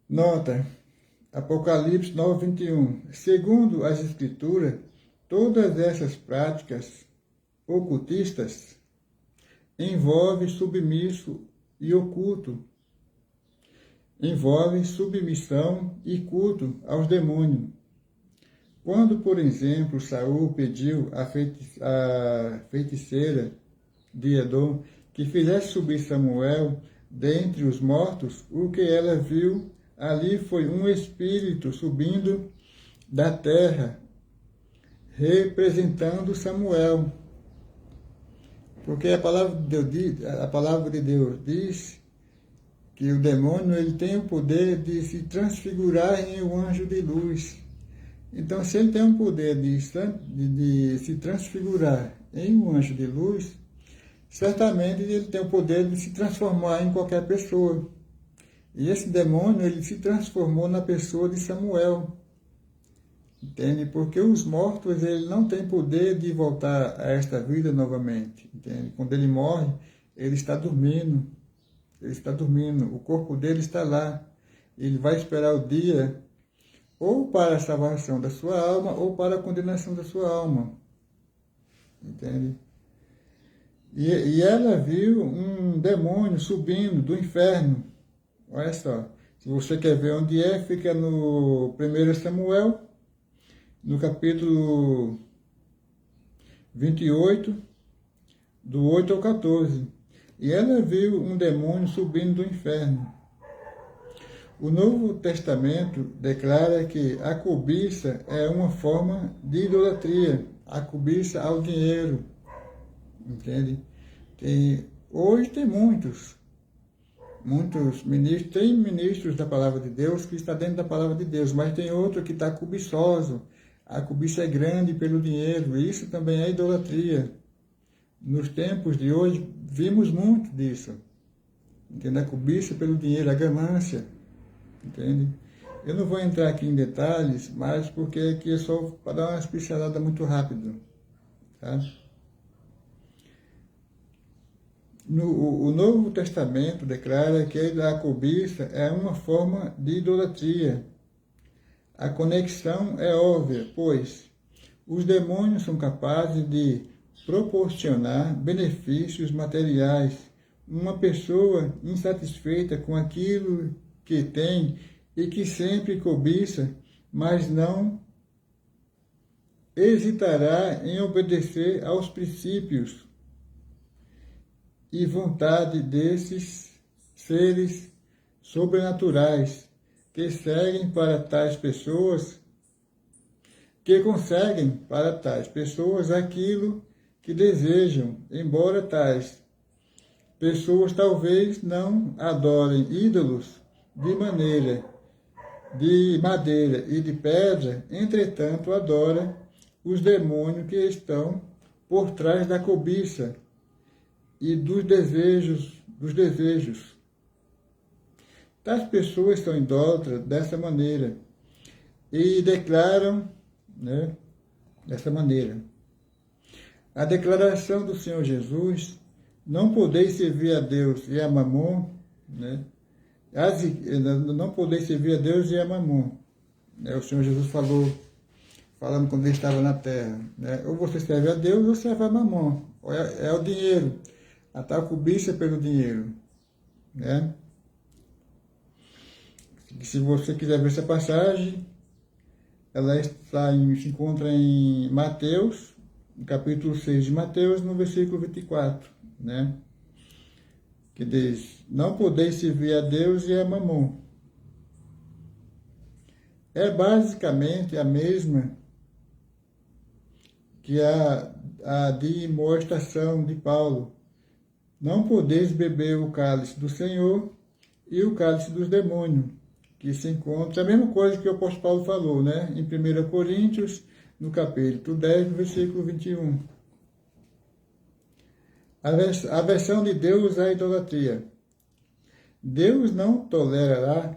Nota, Apocalipse 9, 21. Segundo as Escrituras, todas essas práticas ocultistas envolvem submisso e oculto, envolvem submissão e culto aos demônios. Quando, por exemplo, Saul pediu à feiticeira de Edom que fizesse subir Samuel dentre os mortos, o que ela viu ali foi um espírito subindo da terra, representando Samuel. Porque a palavra de Deus diz que o demônio ele tem o poder de se transfigurar em um anjo de luz. Então, se ele tem o poder de se transfigurar em um anjo de luz, certamente ele tem o poder de se transformar em qualquer pessoa. E esse demônio, ele se transformou na pessoa de Samuel. Entende? Porque os mortos, ele não tem poder de voltar a esta vida novamente. Entende? Quando ele morre, ele está dormindo. Ele está dormindo. O corpo dele está lá. Ele vai esperar o dia ou para a salvação da sua alma ou para a condenação da sua alma. Entende? E ela viu um demônio subindo do inferno. Olha só, se você quer ver onde é, fica no 1 Samuel, no capítulo 28, do 8 ao 14. E ela viu um demônio subindo do inferno. O Novo Testamento declara que a cobiça é uma forma de idolatria, a cobiça ao dinheiro. Entende? Hoje tem muitos ministros, tem ministros da palavra de Deus que está dentro da palavra de Deus, mas tem outro que está cobiçoso. A cobiça é grande pelo dinheiro, e isso também é idolatria. Nos tempos de hoje, vimos muito disso. Entende? A cobiça pelo dinheiro, a ganância. Entende? Eu não vou entrar aqui em detalhes, mas porque aqui é só para dar uma pincelada muito rápido. Tá? O Novo Testamento declara que a cobiça é uma forma de idolatria. A conexão é óbvia, pois os demônios são capazes de proporcionar benefícios materiais. Uma pessoa insatisfeita com aquilo que tem e que sempre cobiça, mas não hesitará em obedecer aos princípios e vontade desses seres sobrenaturais que conseguem para tais pessoas aquilo que desejam, embora tais pessoas talvez não adorem ídolos de madeira e de pedra, entretanto adora os demônios que estão por trás da cobiça e dos desejos. Tais pessoas são idólatras dessa maneira e declaram, dessa maneira. A declaração do Senhor Jesus, não podeis servir a Deus e a Mamon, não podeis servir a Deus e a Mamon. O Senhor Jesus falando quando ele estava na terra. Ou você serve a Deus ou serve a Mamon. É o dinheiro. A tal cobiça pelo dinheiro. Se você quiser ver essa passagem, ela se encontra em Mateus, no capítulo 6 de Mateus, no versículo 24, que diz, não podeis servir a Deus e a Mamon. É basicamente a mesma que a a demonstração de Paulo. Não podeis beber o cálice do Senhor e o cálice dos demônios, que se encontra, a mesma coisa que o apóstolo Paulo falou, né? Em 1 Coríntios, no capítulo 10, no versículo 21. A versão de Deus à idolatria. Deus não tolerará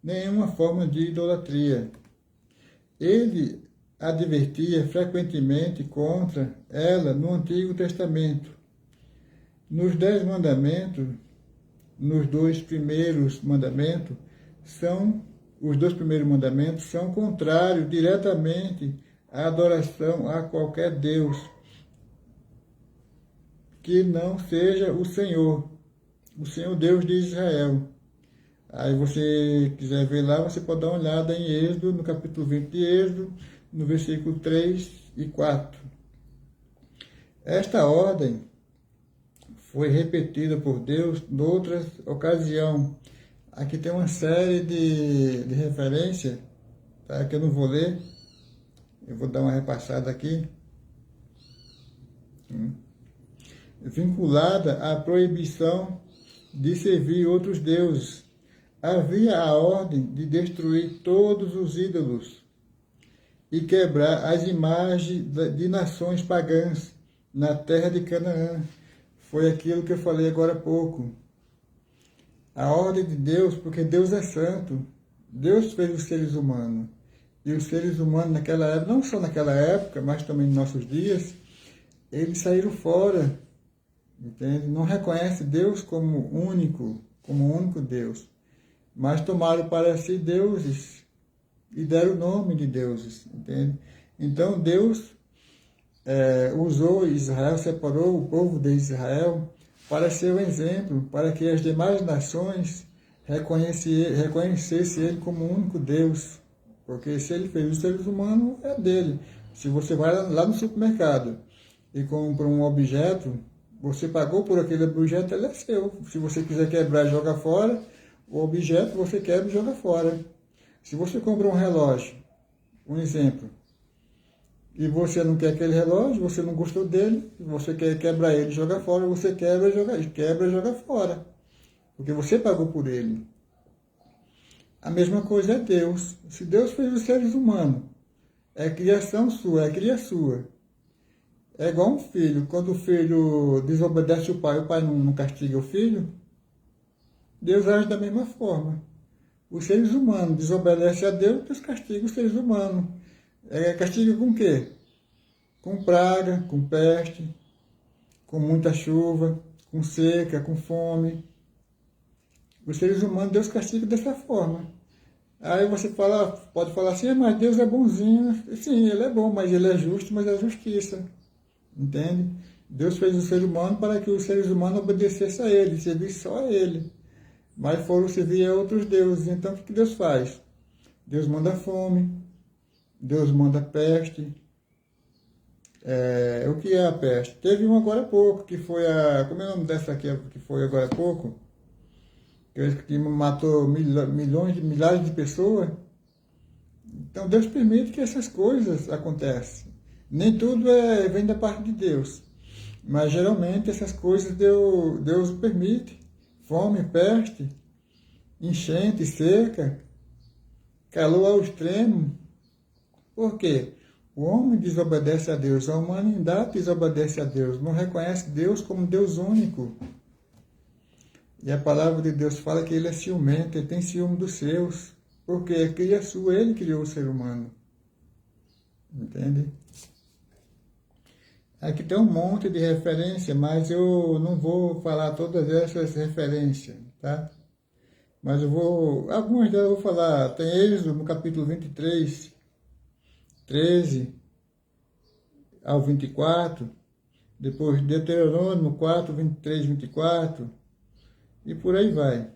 nenhuma forma de idolatria. Ele advertia frequentemente contra ela no Antigo Testamento. Nos 10 mandamentos, os dois primeiros mandamentos são contrários diretamente à adoração a qualquer Deus que não seja o Senhor Deus de Israel. Aí você quiser ver lá, você pode dar uma olhada em Êxodo, no capítulo 20 de Êxodo, no versículo 3 e 4. Esta ordem foi repetida por Deus em outras ocasiões. Aqui tem uma série de referências, tá, que eu não vou ler. Eu vou dar uma repassada aqui. Vinculada à proibição de servir outros deuses. Havia a ordem de destruir todos os ídolos e quebrar as imagens de nações pagãs na terra de Canaã. Foi aquilo que eu falei agora há pouco. A ordem de Deus, porque Deus é santo. Deus fez os seres humanos. E os seres humanos naquela época, não só naquela época, mas também nos nossos dias, eles saíram fora. Entende? Não reconhece Deus como único Deus. Mas tomaram para si deuses e deram o nome de deuses. Entende? Então Deus usou Israel, separou o povo de Israel para ser um exemplo, para que as demais nações reconhecessem Ele como o único Deus. Porque se Ele fez os seres humanos, é dele. Se você vai lá no supermercado e compra um objeto, você pagou por aquele objeto, ele é seu. Se você quiser quebrar e jogar fora, o objeto você quebra e joga fora. Se você compra um relógio, um exemplo, e você não quer aquele relógio, você não gostou dele, você quer quebrar ele e jogar fora, você quebra e joga fora. Porque você pagou por ele. A mesma coisa é Deus. Se Deus fez os seres humanos, é criação sua, é cria sua. É igual um filho. Quando o filho desobedece o pai não castiga o filho, Deus age da mesma forma. Os seres humanos desobedecem a Deus, Deus castiga os seres humanos. Castiga com o quê? Com praga, com peste, com muita chuva, com seca, com fome. Os seres humanos, Deus castiga dessa forma. Aí você pode falar assim, mas Deus é bonzinho. Sim, Ele é bom, mas Ele é justo, mas é justiça. Entende? Deus fez o ser humano para que os seres humanos obedecessem a Ele, servissem só a Ele. Mas foram servir a outros deuses. Então o que Deus faz? Deus manda fome, Deus manda peste. O que é a peste? Teve um agora há pouco, que foi como é o nome dessa aqui que foi agora há pouco? Que matou milhares de pessoas. Então Deus permite que essas coisas aconteçam. Nem tudo vem da parte de Deus, mas geralmente essas coisas Deus permite. Fome, peste, enchente, seca, calor ao extremo. Por quê? O homem desobedece a Deus, a humanidade desobedece a Deus, não reconhece Deus como Deus único. E a palavra de Deus fala que Ele é ciumento, Ele tem ciúme dos seus, porque Ele criou o ser humano. Entende? Aqui tem um monte de referência, mas eu não vou falar todas essas referências, tá? Mas algumas delas eu vou falar. Tem Êxodo no capítulo 23, 13 ao 24, depois Deuteronômio 4, 23, 24, e por aí vai.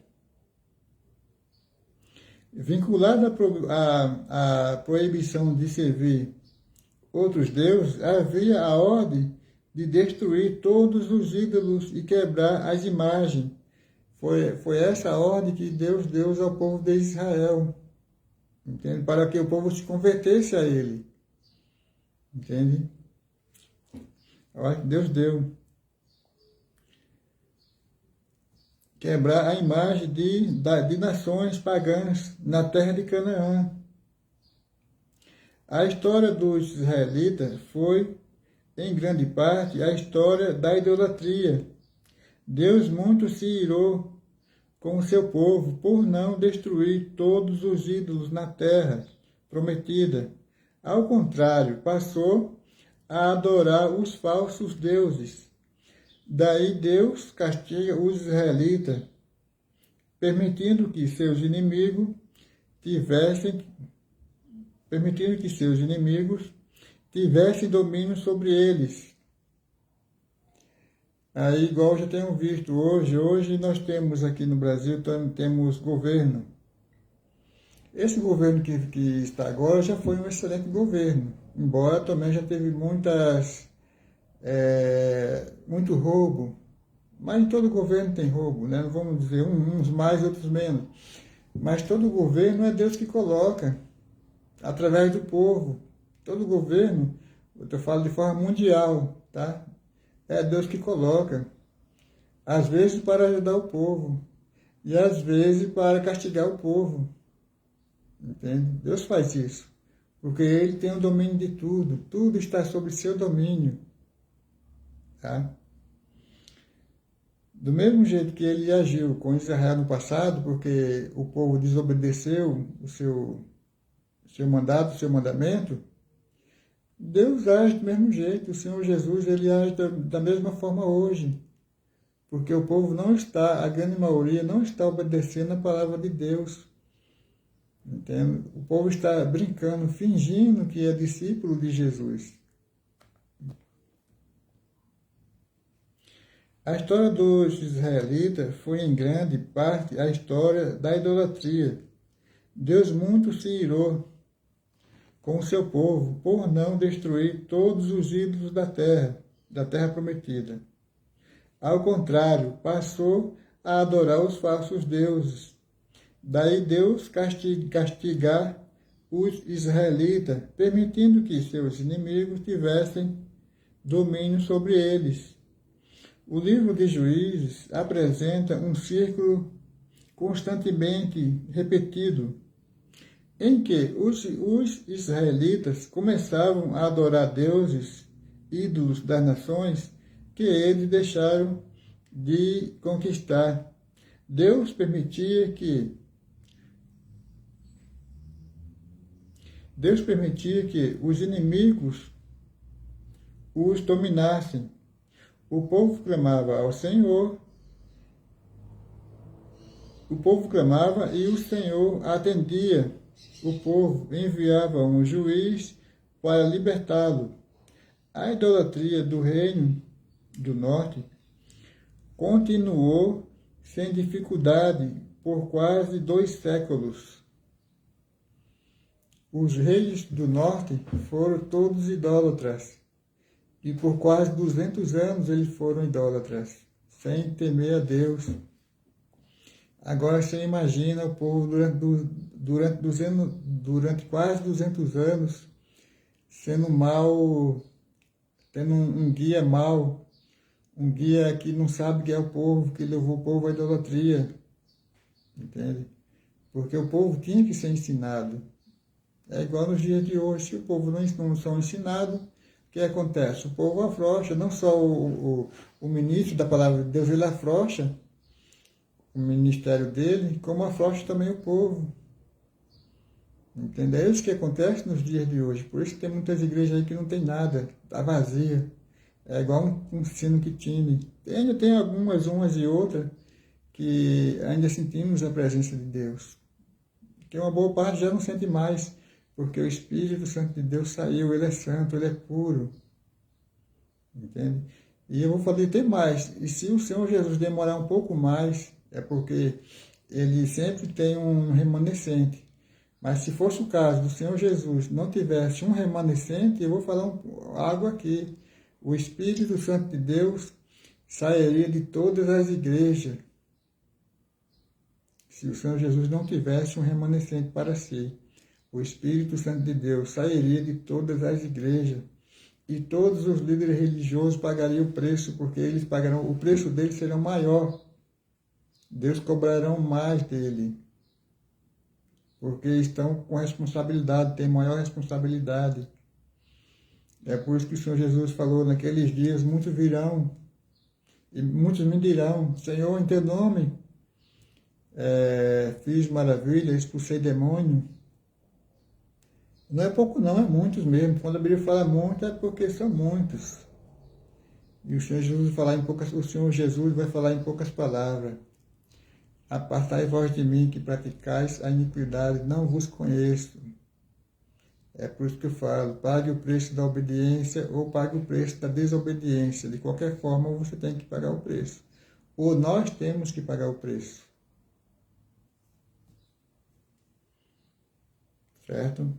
Vinculado à proibição de servir outros deuses, havia a ordem de destruir todos os ídolos e quebrar as imagens. Foi essa a ordem que Deus deu ao povo de Israel, entende? Para que o povo se convertesse a Ele. Entende? Eu acho que Deus deu. Quebrar a imagem de nações pagãs na terra de Canaã. A história dos israelitas foi, em grande parte, a história da idolatria. Deus muito se irou com o seu povo por não destruir todos os ídolos na terra prometida. Ao contrário, passou a adorar os falsos deuses. Daí Deus castiga os israelitas, permitindo que seus inimigos tivessem domínio sobre eles. Aí, igual já tenho visto hoje nós temos aqui no Brasil, temos governo. Esse governo que está agora já foi um excelente governo, embora também já teve muito roubo, mas todo governo tem roubo, né? Não vamos dizer uns mais, outros menos. Mas todo governo é Deus que coloca, através do povo. Todo governo, eu falo de forma mundial, tá? É Deus que coloca. Às vezes para ajudar o povo, e às vezes para castigar o povo. Entende? Deus faz isso, porque Ele tem o domínio de tudo. Tudo está sob seu domínio. Tá? Do mesmo jeito que Ele agiu com Israel no passado, porque o povo desobedeceu o seu mandato, o seu mandamento, Deus age do mesmo jeito. O Senhor Jesus, Ele age da mesma forma hoje. Porque o povo a grande maioria, não está obedecendo a palavra de Deus. Entende? O povo está brincando, fingindo que é discípulo de Jesus. A história dos israelitas foi em grande parte a história da idolatria. Deus muito se irou com o seu povo por não destruir todos os ídolos da terra prometida. Ao contrário, passou a adorar os falsos deuses. Daí Deus castigar os israelitas, permitindo que seus inimigos tivessem domínio sobre eles. O livro de Juízes apresenta um círculo constantemente repetido, em que os israelitas começavam a adorar deuses, ídolos das nações, que eles deixaram de conquistar. Deus permitia que os inimigos os dominassem. O povo clamava ao Senhor, e o Senhor atendia o povo, enviava um juiz para libertá-lo. A idolatria do reino do norte continuou sem dificuldade por quase 2 séculos. Os reis do norte foram todos idólatras, e por quase 200 anos eles foram idólatras, sem temer a Deus. Agora você imagina o povo durante quase 200 anos sendo mal, tendo um guia mau, um guia que não sabe que é o povo, que levou o povo à idolatria. Entende? Porque o povo tinha que ser ensinado. É igual nos dias de hoje, se o povo não são ensinados, o que acontece? O povo afrouxa, não só o ministro da palavra de Deus, ele afrouxa o ministério dele, como afrouxa também o povo. Entendeu? É isso que acontece nos dias de hoje. Por isso que tem muitas igrejas aí que não tem nada, está vazia. É igual um sino que tine. Ainda tem algumas, umas e outras, que ainda sentimos a presença de Deus. Que uma boa parte já não sente mais, porque o Espírito Santo de Deus saiu, ele é santo, ele é puro. Entende? E eu vou falar até mais. E se o Senhor Jesus demorar um pouco mais, é porque ele sempre tem um remanescente. Mas se fosse o caso do Senhor Jesus não tivesse um remanescente, eu vou falar algo aqui. O Espírito Santo de Deus sairia de todas as igrejas. Se o Senhor Jesus não tivesse um remanescente para si, o Espírito Santo de Deus sairia de todas as igrejas. e todos os líderes religiosos pagariam o preço, porque eles pagarão, o preço deles será maior. Deus cobrarão mais dele, porque estão com responsabilidade, têm maior responsabilidade. É por isso que o Senhor Jesus falou, naqueles dias muitos virão, e muitos me dirão, Senhor, em teu nome, fiz maravilha, expulsei demônio. Não é pouco não, é muitos mesmo. Quando a Bíblia fala muito, é porque são muitos. E o Senhor Jesus vai falar em poucas palavras. Apartai vós de mim, que praticais a iniquidade, não vos conheço. É por isso que eu falo, pague o preço da obediência ou pague o preço da desobediência. De qualquer forma, você tem que pagar o preço. Ou nós temos que pagar o preço. Certo?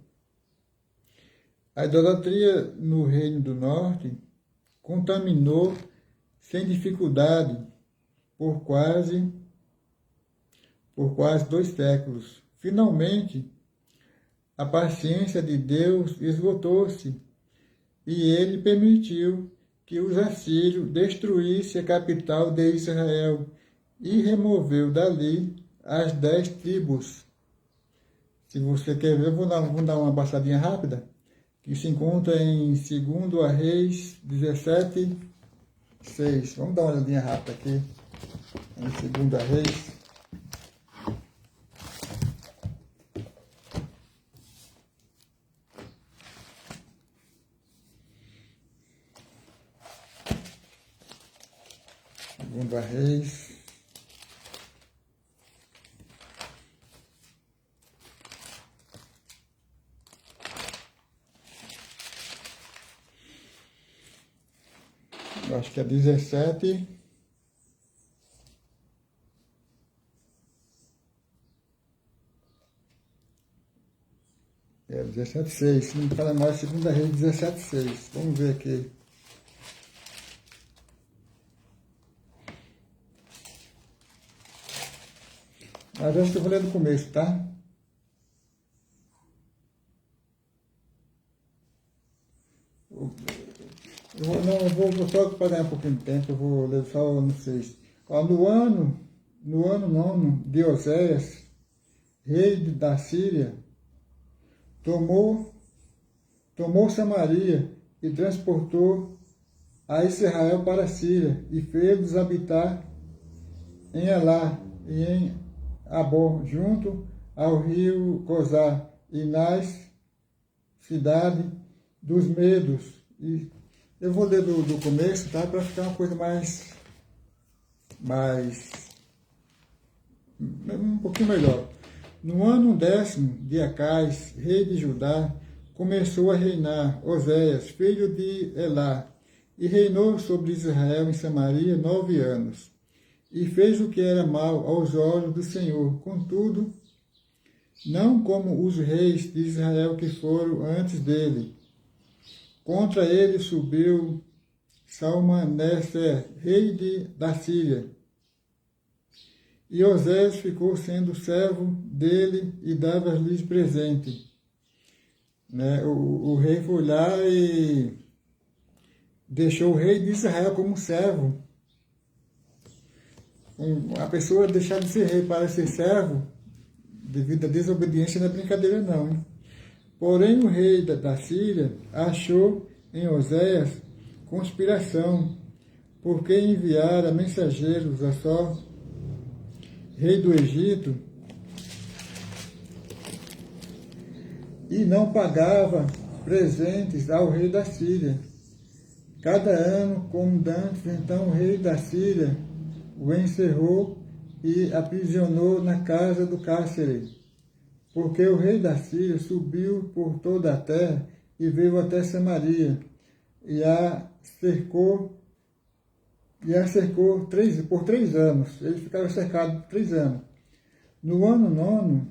A idolatria no Reino do Norte contaminou sem dificuldade por quase 2 séculos. Finalmente, a paciência de Deus esgotou-se e ele permitiu que os assírios destruíssem a capital de Israel e removeu dali as 10 tribos. Se você quer ver, eu vou dar uma passadinha rápida, que se encontra em 2 Reis 17, 6. Vamos dar uma olhadinha rápida aqui, em 2 Reis. Segunda Reis. Eu acho que é 17. É 17,6. Se não me fala mais, segunda Reis 17,6. Vamos ver aqui. Mas acho que eu vou ler do começo, tá? Eu vou só para ganhar um pouquinho de tempo, eu vou ler só no 6. Ó, no ano 9 de Oséias, rei da Síria, tomou Samaria e transportou a Israel para a Síria e fez-os habitar em Elá e em Abó, junto ao rio Cozar e nas cidades dos Medos. E eu vou ler do começo, tá? Para ficar uma coisa mais um pouquinho melhor. No ano 10º de Acais, rei de Judá, começou a reinar Oséias, filho de Elá, e reinou sobre Israel em Samaria 9 anos. E fez o que era mal aos olhos do Senhor, contudo, não como os reis de Israel que foram antes dele. Contra ele subiu Salmaneser, rei da Síria. E Oséias ficou sendo servo dele e dava-lhes presente. Né? O rei foi lá e deixou o rei de Israel como servo. A pessoa deixar de ser rei para ser servo, devido à desobediência, não é brincadeira não. Hein? Porém o rei da Síria achou em Oséias conspiração, porque enviara mensageiros a Só, rei do Egito, e não pagava presentes ao rei da Síria. Cada ano, como dantes, então o rei da Síria o encerrou e aprisionou na casa do cárcere, porque o rei da Síria subiu por toda a terra e veio até Samaria, e a cercou por 3 anos. Ele ficava cercado por 3 anos. No ano 9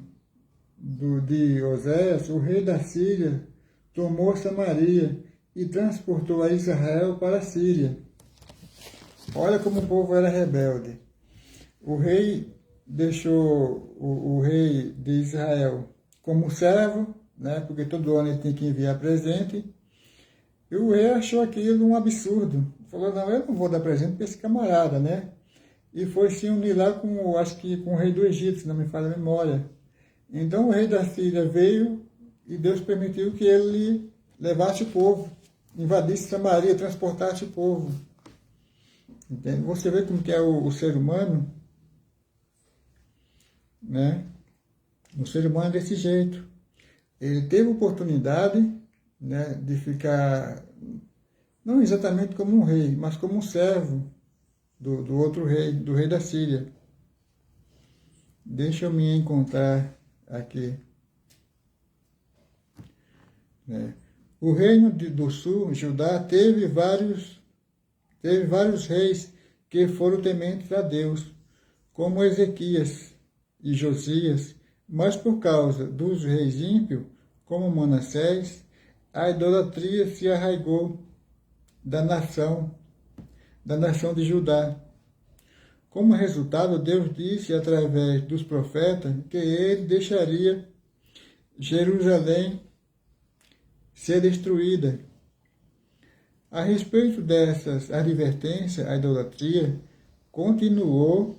de Oséias, o rei da Síria tomou Samaria e transportou a Israel para a Síria. Olha como o povo era rebelde. O rei deixou o rei de Israel como servo, né, porque todo ano ele tinha que enviar presente, E o rei achou aquilo um absurdo. Falou, não, eu não vou dar presente para esse camarada, né? E foi se unir lá com, acho que com o rei do Egito, se não me falha a memória. Então o rei da Síria veio e Deus permitiu que ele levasse o povo, invadisse Samaria, transportasse o povo. Entende? Você vê como que é o ser humano, né? O ser humano é desse jeito. Ele teve oportunidade, né, de ficar, não exatamente como um rei, mas como um servo do outro rei, do rei da Síria. Deixa eu me encontrar aqui. Né? O reino do sul, Judá, teve vários reis que foram tementes a Deus, como Ezequias e Josias, mas por causa dos reis ímpios, como Manassés, a idolatria se arraigou da nação de Judá. Como resultado, Deus disse através dos profetas que ele deixaria Jerusalém ser destruída. A respeito dessas advertências, a idolatria continuou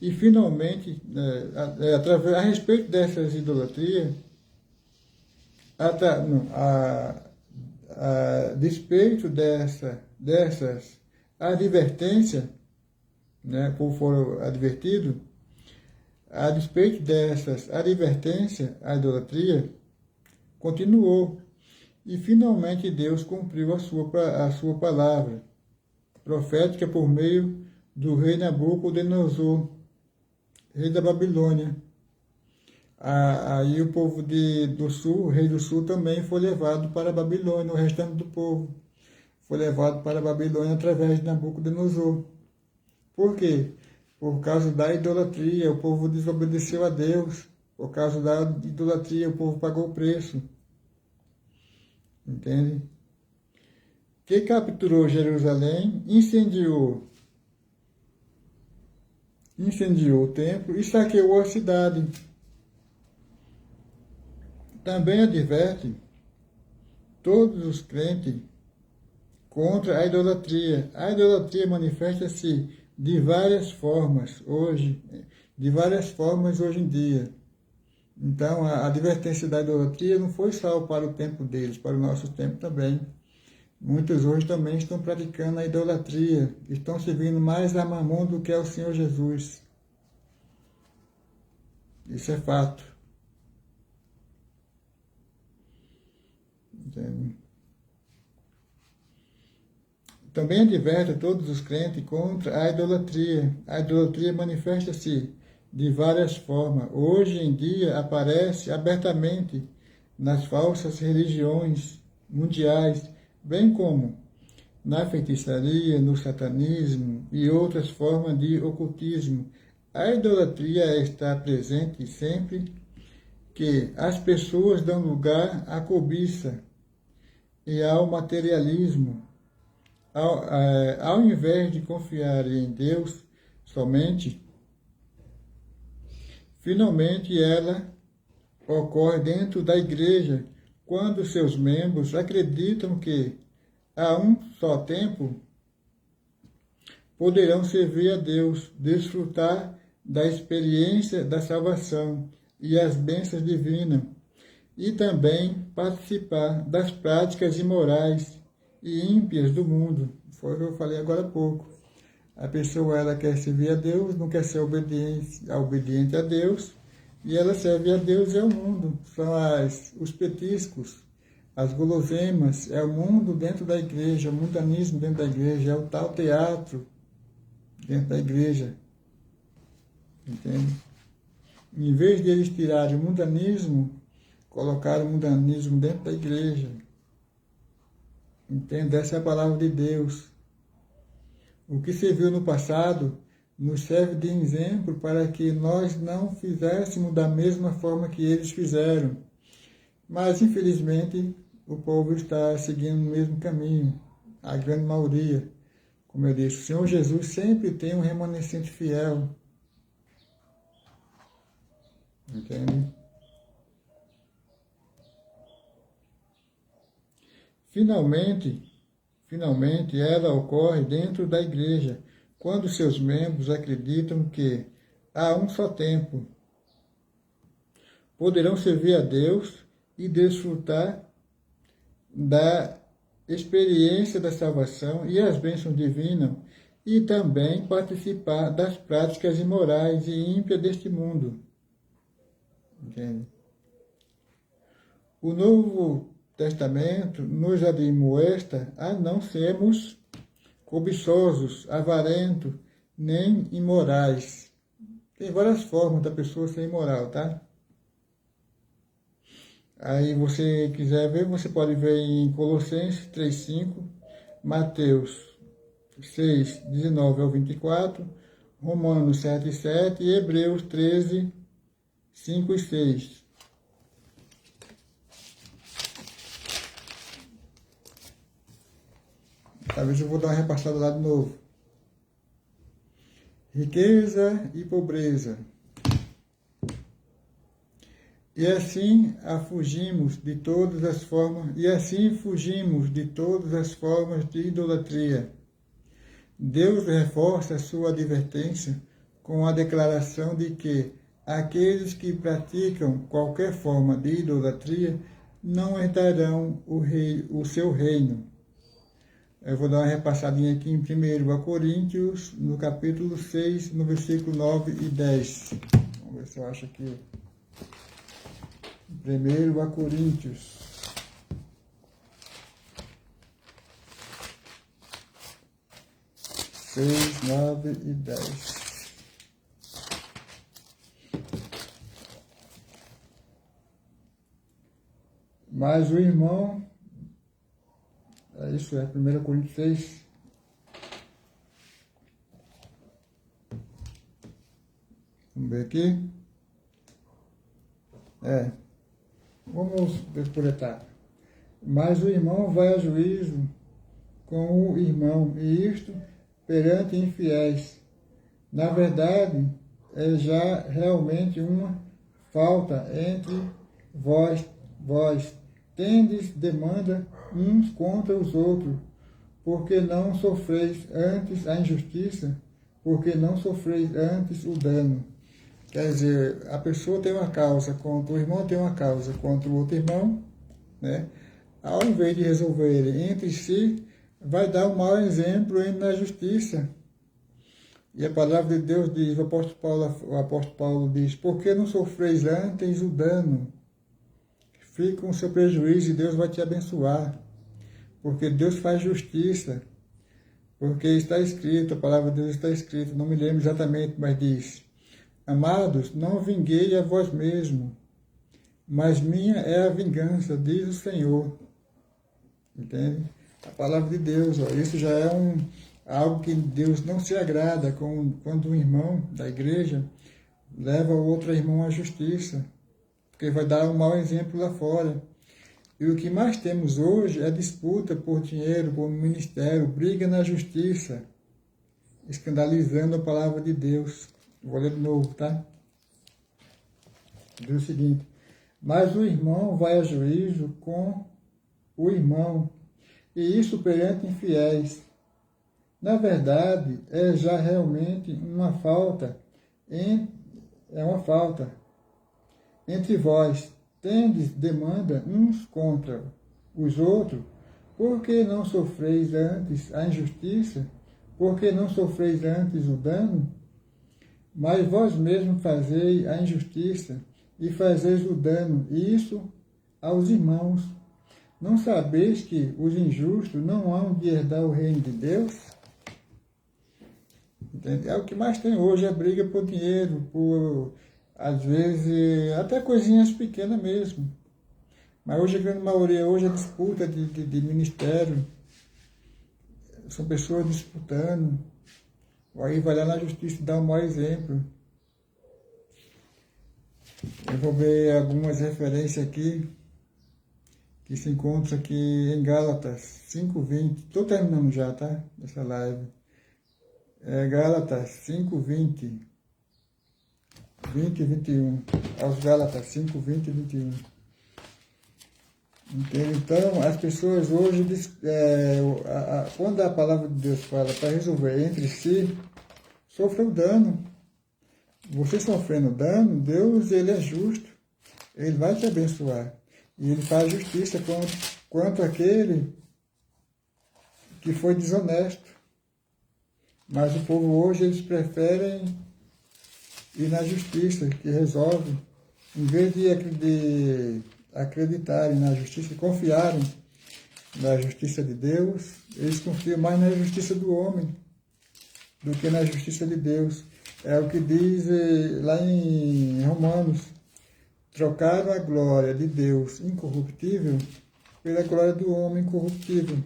e finalmente, a respeito dessas idolatrias, a despeito dessas advertências, né, como foram advertidos, a despeito dessas advertências, a idolatria continuou. E finalmente Deus cumpriu a sua palavra profética por meio do rei Nabucodonosor, rei da Babilônia. Aí o povo do sul, o rei do sul também foi levado para a Babilônia, o restante do povo foi levado para a Babilônia através de Nabucodonosor. Por quê? Por causa da idolatria, o povo desobedeceu a Deus. Por causa da idolatria, o povo pagou o preço. Entende? Que capturou Jerusalém, incendiou o templo e saqueou a cidade. Também adverte todos os crentes contra a idolatria. A idolatria manifesta-se de várias formas hoje em dia. Então, a advertência da idolatria não foi só para o tempo deles, para o nosso tempo também. Muitos hoje também estão praticando a idolatria, estão servindo mais a Mamon do que ao Senhor Jesus. Isso é fato. Entende? Também adverte todos os crentes contra a idolatria. A idolatria manifesta-se de várias formas. Hoje em dia aparece abertamente nas falsas religiões mundiais, bem como na feitiçaria, no satanismo e outras formas de ocultismo. A idolatria está presente sempre que as pessoas dão lugar à cobiça e ao materialismo. Ao invés de confiar em Deus somente, finalmente ela ocorre dentro da igreja, quando seus membros acreditam que, a um só tempo, poderão servir a Deus, desfrutar da experiência da salvação e as bênçãos divinas, e também participar das práticas imorais e ímpias do mundo. Foi o que eu falei agora há pouco. A pessoa ela quer servir a Deus, não quer ser obediente a Deus, e ela serve a Deus e ao mundo. São os petiscos, as guloseimas, é o mundo dentro da igreja, o mundanismo dentro da igreja, é o tal teatro dentro da igreja. Entende? Em vez de eles tirarem o mundanismo, colocaram o mundanismo dentro da igreja. Entende? Essa é a palavra de Deus. O que se viu no passado nos serve de exemplo para que nós não fizéssemos da mesma forma que eles fizeram. Mas, infelizmente, o povo está seguindo o mesmo caminho, a grande maioria. Como eu disse, o Senhor Jesus sempre tem um remanescente fiel. Entende? Finalmente, ela ocorre dentro da igreja, quando seus membros acreditam que há um só tempo. Poderão servir a Deus e desfrutar da experiência da salvação e as bênçãos divinas, e também participar das práticas imorais e ímpias deste mundo. Entende? O Novo Testamento nos admoesta a não sermos cobiçosos, avarentos, nem imorais. Tem várias formas da pessoa ser imoral, tá? Aí você quiser ver, você pode ver em Colossenses 3:5, Mateus 6:19 ao 24, Romanos 7:7 e Hebreus 13:5 e 6. Talvez eu vou dar uma repassada lá de novo. Riqueza e pobreza. E assim fugimos de todas as formas de idolatria. Deus reforça sua advertência com a declaração de que aqueles que praticam qualquer forma de idolatria não herdarão o seu reino. Eu vou dar uma repassadinha aqui em 1 Coríntios, no capítulo 6, no versículo 9 e 10. Vamos ver se eu acho aqui. 1 Coríntios. Seis, 9 e 10. Mas o irmão, isso é 1 Coríntios 6. Vamos ver aqui. Vamos ver por etapa. Mas o irmão vai a juízo com o irmão, e isto perante infiéis. Na verdade, é já realmente uma falta entre vós. Tendes demanda uns contra os outros, porque não sofreis antes a injustiça, porque não sofreis antes o dano. Quer dizer, a pessoa tem uma causa contra o irmão, tem uma causa contra o outro irmão, né? Ao invés de resolverem entre si, vai dar um mau exemplo na justiça. E a palavra de Deus diz, o apóstolo Paulo diz, porque não sofreis antes o dano? Fica com o seu prejuízo e Deus vai te abençoar. Porque Deus faz justiça. Porque está escrito, a palavra de Deus está escrita, não me lembro exatamente, mas diz, amados, não vinguei a vós mesmos, mas minha é a vingança, diz o Senhor. Entende? A palavra de Deus, isso já é algo que Deus não se agrada quando um irmão da igreja leva o outro irmão à justiça, porque vai dar um mau exemplo lá fora. E o que mais temos hoje é disputa por dinheiro, por ministério, briga na justiça, escandalizando a palavra de Deus. Vou ler de novo, tá? Diz o seguinte, mas o irmão vai a juízo com o irmão, e isso perante infiéis. Na verdade, é já realmente uma falta entre vós. Tendes demanda uns contra os outros, porque não sofreis antes a injustiça, porque não sofreis antes o dano, mas vós mesmos fazeis a injustiça e fazeis o dano, e isso aos irmãos. Não sabeis que os injustos não hão de herdar o reino de Deus? Entende? É o que mais tem hoje, a briga por dinheiro, por, às vezes, até coisinhas pequenas mesmo. Mas hoje a grande maioria, hoje a disputa de ministério, são pessoas disputando, aí vai lá na justiça dar um mau exemplo. Eu vou ver algumas referências aqui, que se encontra aqui em Gálatas 5:20. Estou terminando já, tá? Essa live. Gálatas 5:20. 20 e 21. Aos Gálatas 5:20 e 21. Entende? Então, as pessoas hoje, quando a palavra de Deus fala para resolver entre si, sofreu dano. Você sofrendo dano, Deus, ele é justo. Ele vai te abençoar. E ele faz justiça quanto aquele que foi desonesto. Mas o povo hoje, eles preferem ir na justiça, que resolve, em vez de acreditarem na justiça, confiarem na justiça de Deus, eles confiam mais na justiça do homem do que na justiça de Deus. É o que diz lá em Romanos: trocaram a glória de Deus incorruptível pela glória do homem corruptível.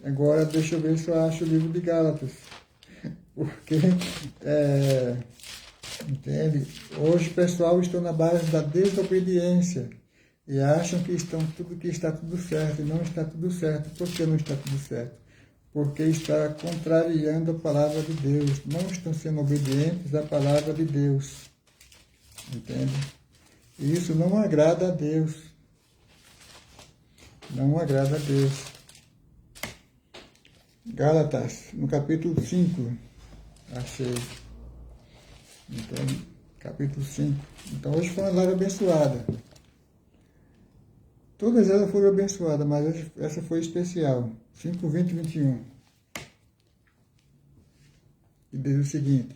Agora deixa eu ver se eu acho o livro de Gálatas, porque entende? Hoje o pessoal está na base da desobediência e acham que está tudo certo, e não está tudo certo. Por que não está tudo certo? Porque está contrariando a palavra de Deus, não estão sendo obedientes à palavra de Deus, entende? E isso não agrada a Deus, não agrada a Deus. Gálatas, no capítulo 5, achei. Então, capítulo 5. Então, hoje foi uma live abençoada. Todas elas foram abençoadas, mas essa foi especial. 5, 20 e 21. E diz o seguinte: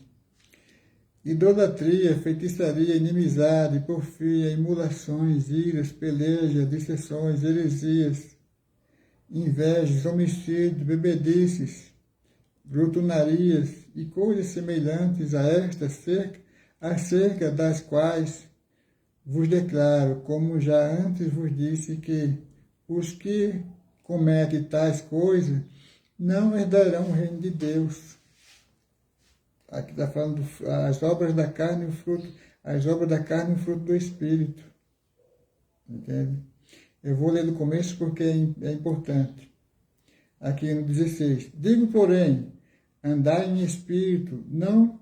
idolatria, feitiçaria, inimizade, porfia, emulações, iras, pelejas, dissensões, heresias, invejas, homicídios, bebedices, glutonarias e coisas semelhantes a estas, acerca das quais vos declaro, como já antes vos disse, que os que cometem tais coisas não herdarão o reino de Deus. Aqui está falando as obras da carne e o fruto, as obras da carne e o fruto do Espírito. Entende? Eu vou ler do começo porque é importante. Aqui no 16. Digo, porém, andai em espírito, não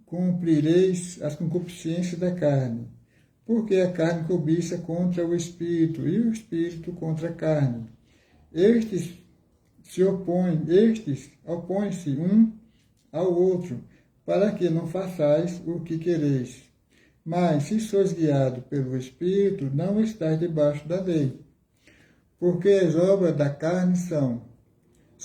cumprireis as concupiscências da carne, porque a carne cobiça contra o espírito, e o espírito contra a carne. Estes opõem-se um ao outro, para que não façais o que quereis. Mas, se sois guiados pelo Espírito, não estáis debaixo da lei. Porque as obras da carne são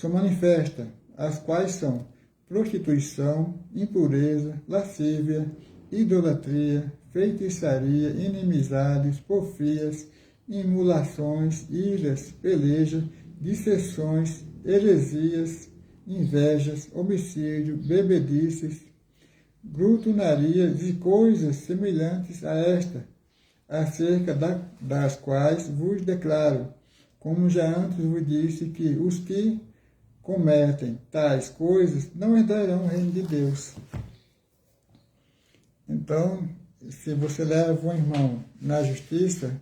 manifestas, as quais são prostituição, impureza, lascívia, idolatria, feitiçaria, inimizades, porfias, imulações, iras, pelejas, dissensões, heresias, invejas, homicídio, bebedices, glutonarias e coisas semelhantes a esta, acerca das quais vos declaro, como já antes vos disse, que os que cometem tais coisas não herdarão o reino de Deus. Então, se você leva um irmão na justiça,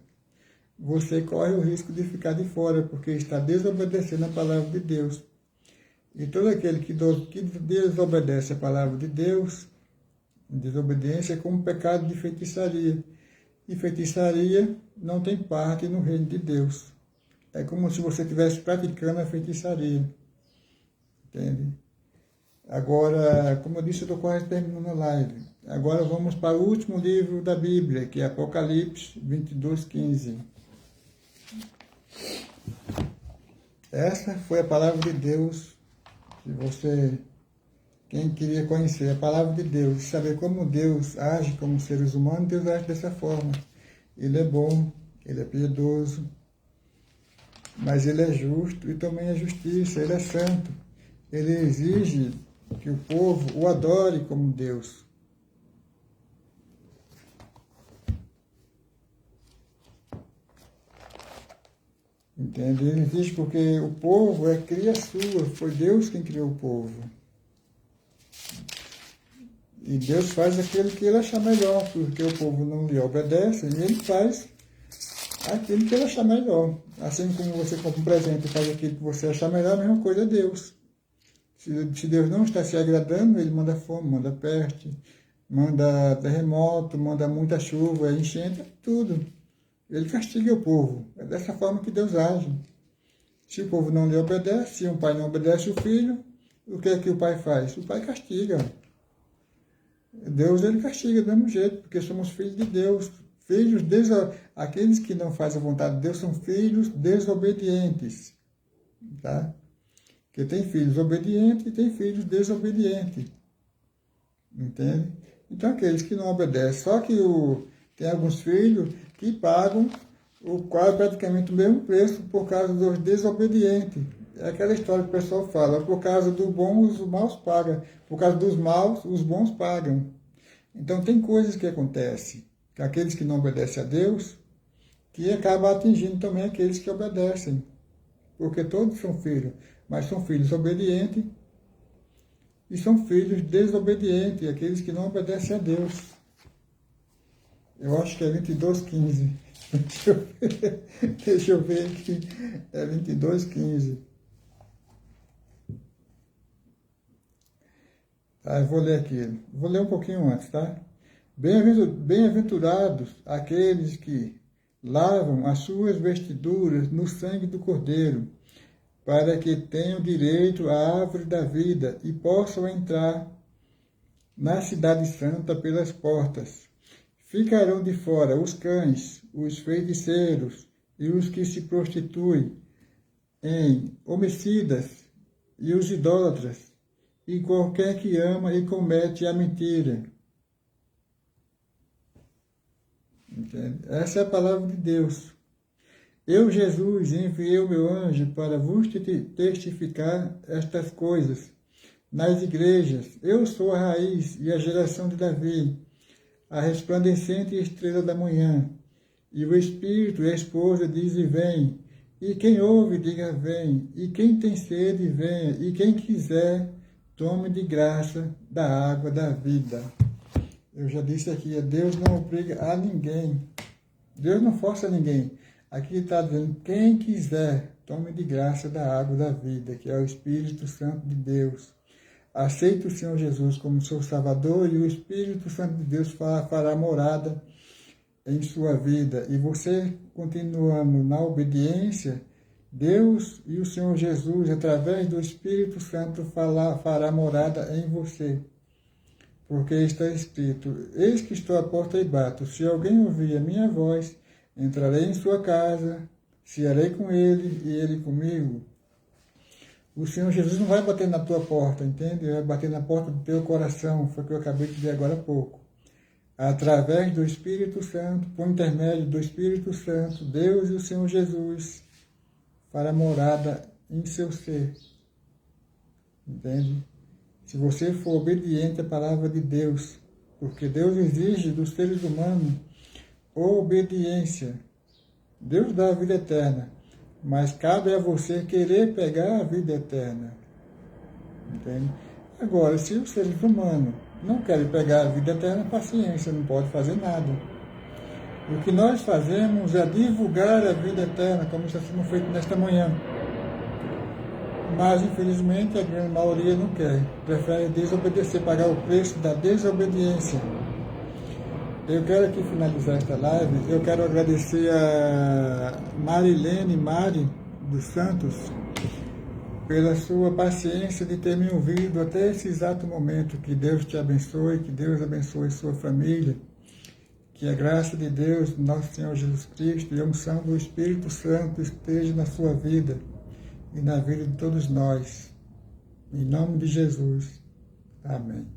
você corre o risco de ficar de fora, porque está desobedecendo a palavra de Deus. E todo aquele que desobedece a palavra de Deus, desobediência é como pecado de feitiçaria. E feitiçaria não tem parte no reino de Deus. É como se você estivesse praticando a feitiçaria. Entende? Agora, como eu disse, eu estou quase terminando a live. Agora vamos para o último livro da Bíblia, que é Apocalipse 22:15. Essa foi a palavra de Deus. Se você, quem queria conhecer a palavra de Deus, saber como Deus age como seres humanos, Deus age dessa forma. Ele é bom, ele é piedoso, mas ele é justo e também é justiça, ele é santo. Ele exige que o povo o adore como Deus. Entende? Ele exige porque o povo é cria sua, foi Deus quem criou o povo. E Deus faz aquilo que ele achar melhor, porque o povo não lhe obedece, e ele faz aquilo que ele achar melhor. Assim como você compra um presente e faz aquilo que você achar melhor, a mesma coisa é Deus. Se Deus não está se agradando, ele manda fome, manda peste, manda terremoto, manda muita chuva, enchente, tudo. Ele castiga o povo. É dessa forma que Deus age. Se o povo não lhe obedece, se um pai não obedece o filho, o que é que o pai faz? O pai castiga. Deus, ele castiga do mesmo jeito, porque somos filhos de Deus. Aqueles que não fazem a vontade de Deus são filhos desobedientes. Tá? Porque tem filhos obedientes e tem filhos desobedientes. Entende? Então, aqueles que não obedecem. Só que tem alguns filhos que pagam praticamente o mesmo preço por causa dos desobedientes. É aquela história que o pessoal fala, por causa do bom os maus pagam, por causa dos maus os bons pagam. Então tem coisas que acontecem, que aqueles que não obedecem a Deus, que acabam atingindo também aqueles que obedecem. Porque todos são filhos, mas são filhos obedientes e são filhos desobedientes, aqueles que não obedecem a Deus. Eu acho que é 22:15. Deixa eu ver aqui. É 22:15. Tá, eu vou ler aqui. Vou ler um pouquinho antes, tá? Bem-aventurados aqueles que lavam as suas vestiduras no sangue do Cordeiro, para que tenham direito à árvore da vida e possam entrar na cidade santa pelas portas. Ficarão de fora os cães, os feiticeiros e os que se prostituem, em homicidas e os idólatras, e qualquer que ama e comete a mentira. Entende? Essa é a palavra de Deus. Eu, Jesus, enviei o meu anjo para vos testificar estas coisas nas igrejas. Eu sou a raiz e a geração de Davi, a resplandecente estrela da manhã. E o Espírito e a esposa dizem, vem. E quem ouve, diga, vem. E quem tem sede, venha. E quem quiser, tome de graça da água da vida. Eu já disse aqui, Deus não obriga a ninguém. Deus não força ninguém. Aqui está dizendo, quem quiser, tome de graça da água da vida, que é o Espírito Santo de Deus. Aceite o Senhor Jesus como seu Salvador e o Espírito Santo de Deus fará morada em sua vida. E você, continuando na obediência, Deus e o Senhor Jesus, através do Espírito Santo, fará morada em você. Porque está escrito, eis que estou à porta e bato. Se alguém ouvir a minha voz, entrarei em sua casa, cearei com ele e ele comigo. O Senhor Jesus não vai bater na tua porta, entende? Ele vai bater na porta do teu coração, foi o que eu acabei de dizer agora há pouco. Através do Espírito Santo, por intermédio do Espírito Santo, Deus e o Senhor Jesus fará morada em seu ser. Entende? Se você for obediente à palavra de Deus, porque Deus exige dos seres humanos obediência. Deus dá a vida eterna, mas cabe a você querer pegar a vida eterna. Entende? Agora, se os seres humanos não querem pegar a vida eterna, paciência, não pode fazer nada. O que nós fazemos é divulgar a vida eterna, como está sendo feito nesta manhã. Mas, infelizmente, a grande maioria não quer. Prefere desobedecer, pagar o preço da desobediência. Eu quero aqui finalizar esta live. Eu quero agradecer a Marilene Mari dos Santos pela sua paciência de ter me ouvido até esse exato momento. Que Deus te abençoe, que Deus abençoe sua família, que a graça de Deus, nosso Senhor Jesus Cristo e a unção do Espírito Santo esteja na sua vida e na vida de todos nós. Em nome de Jesus. Amém.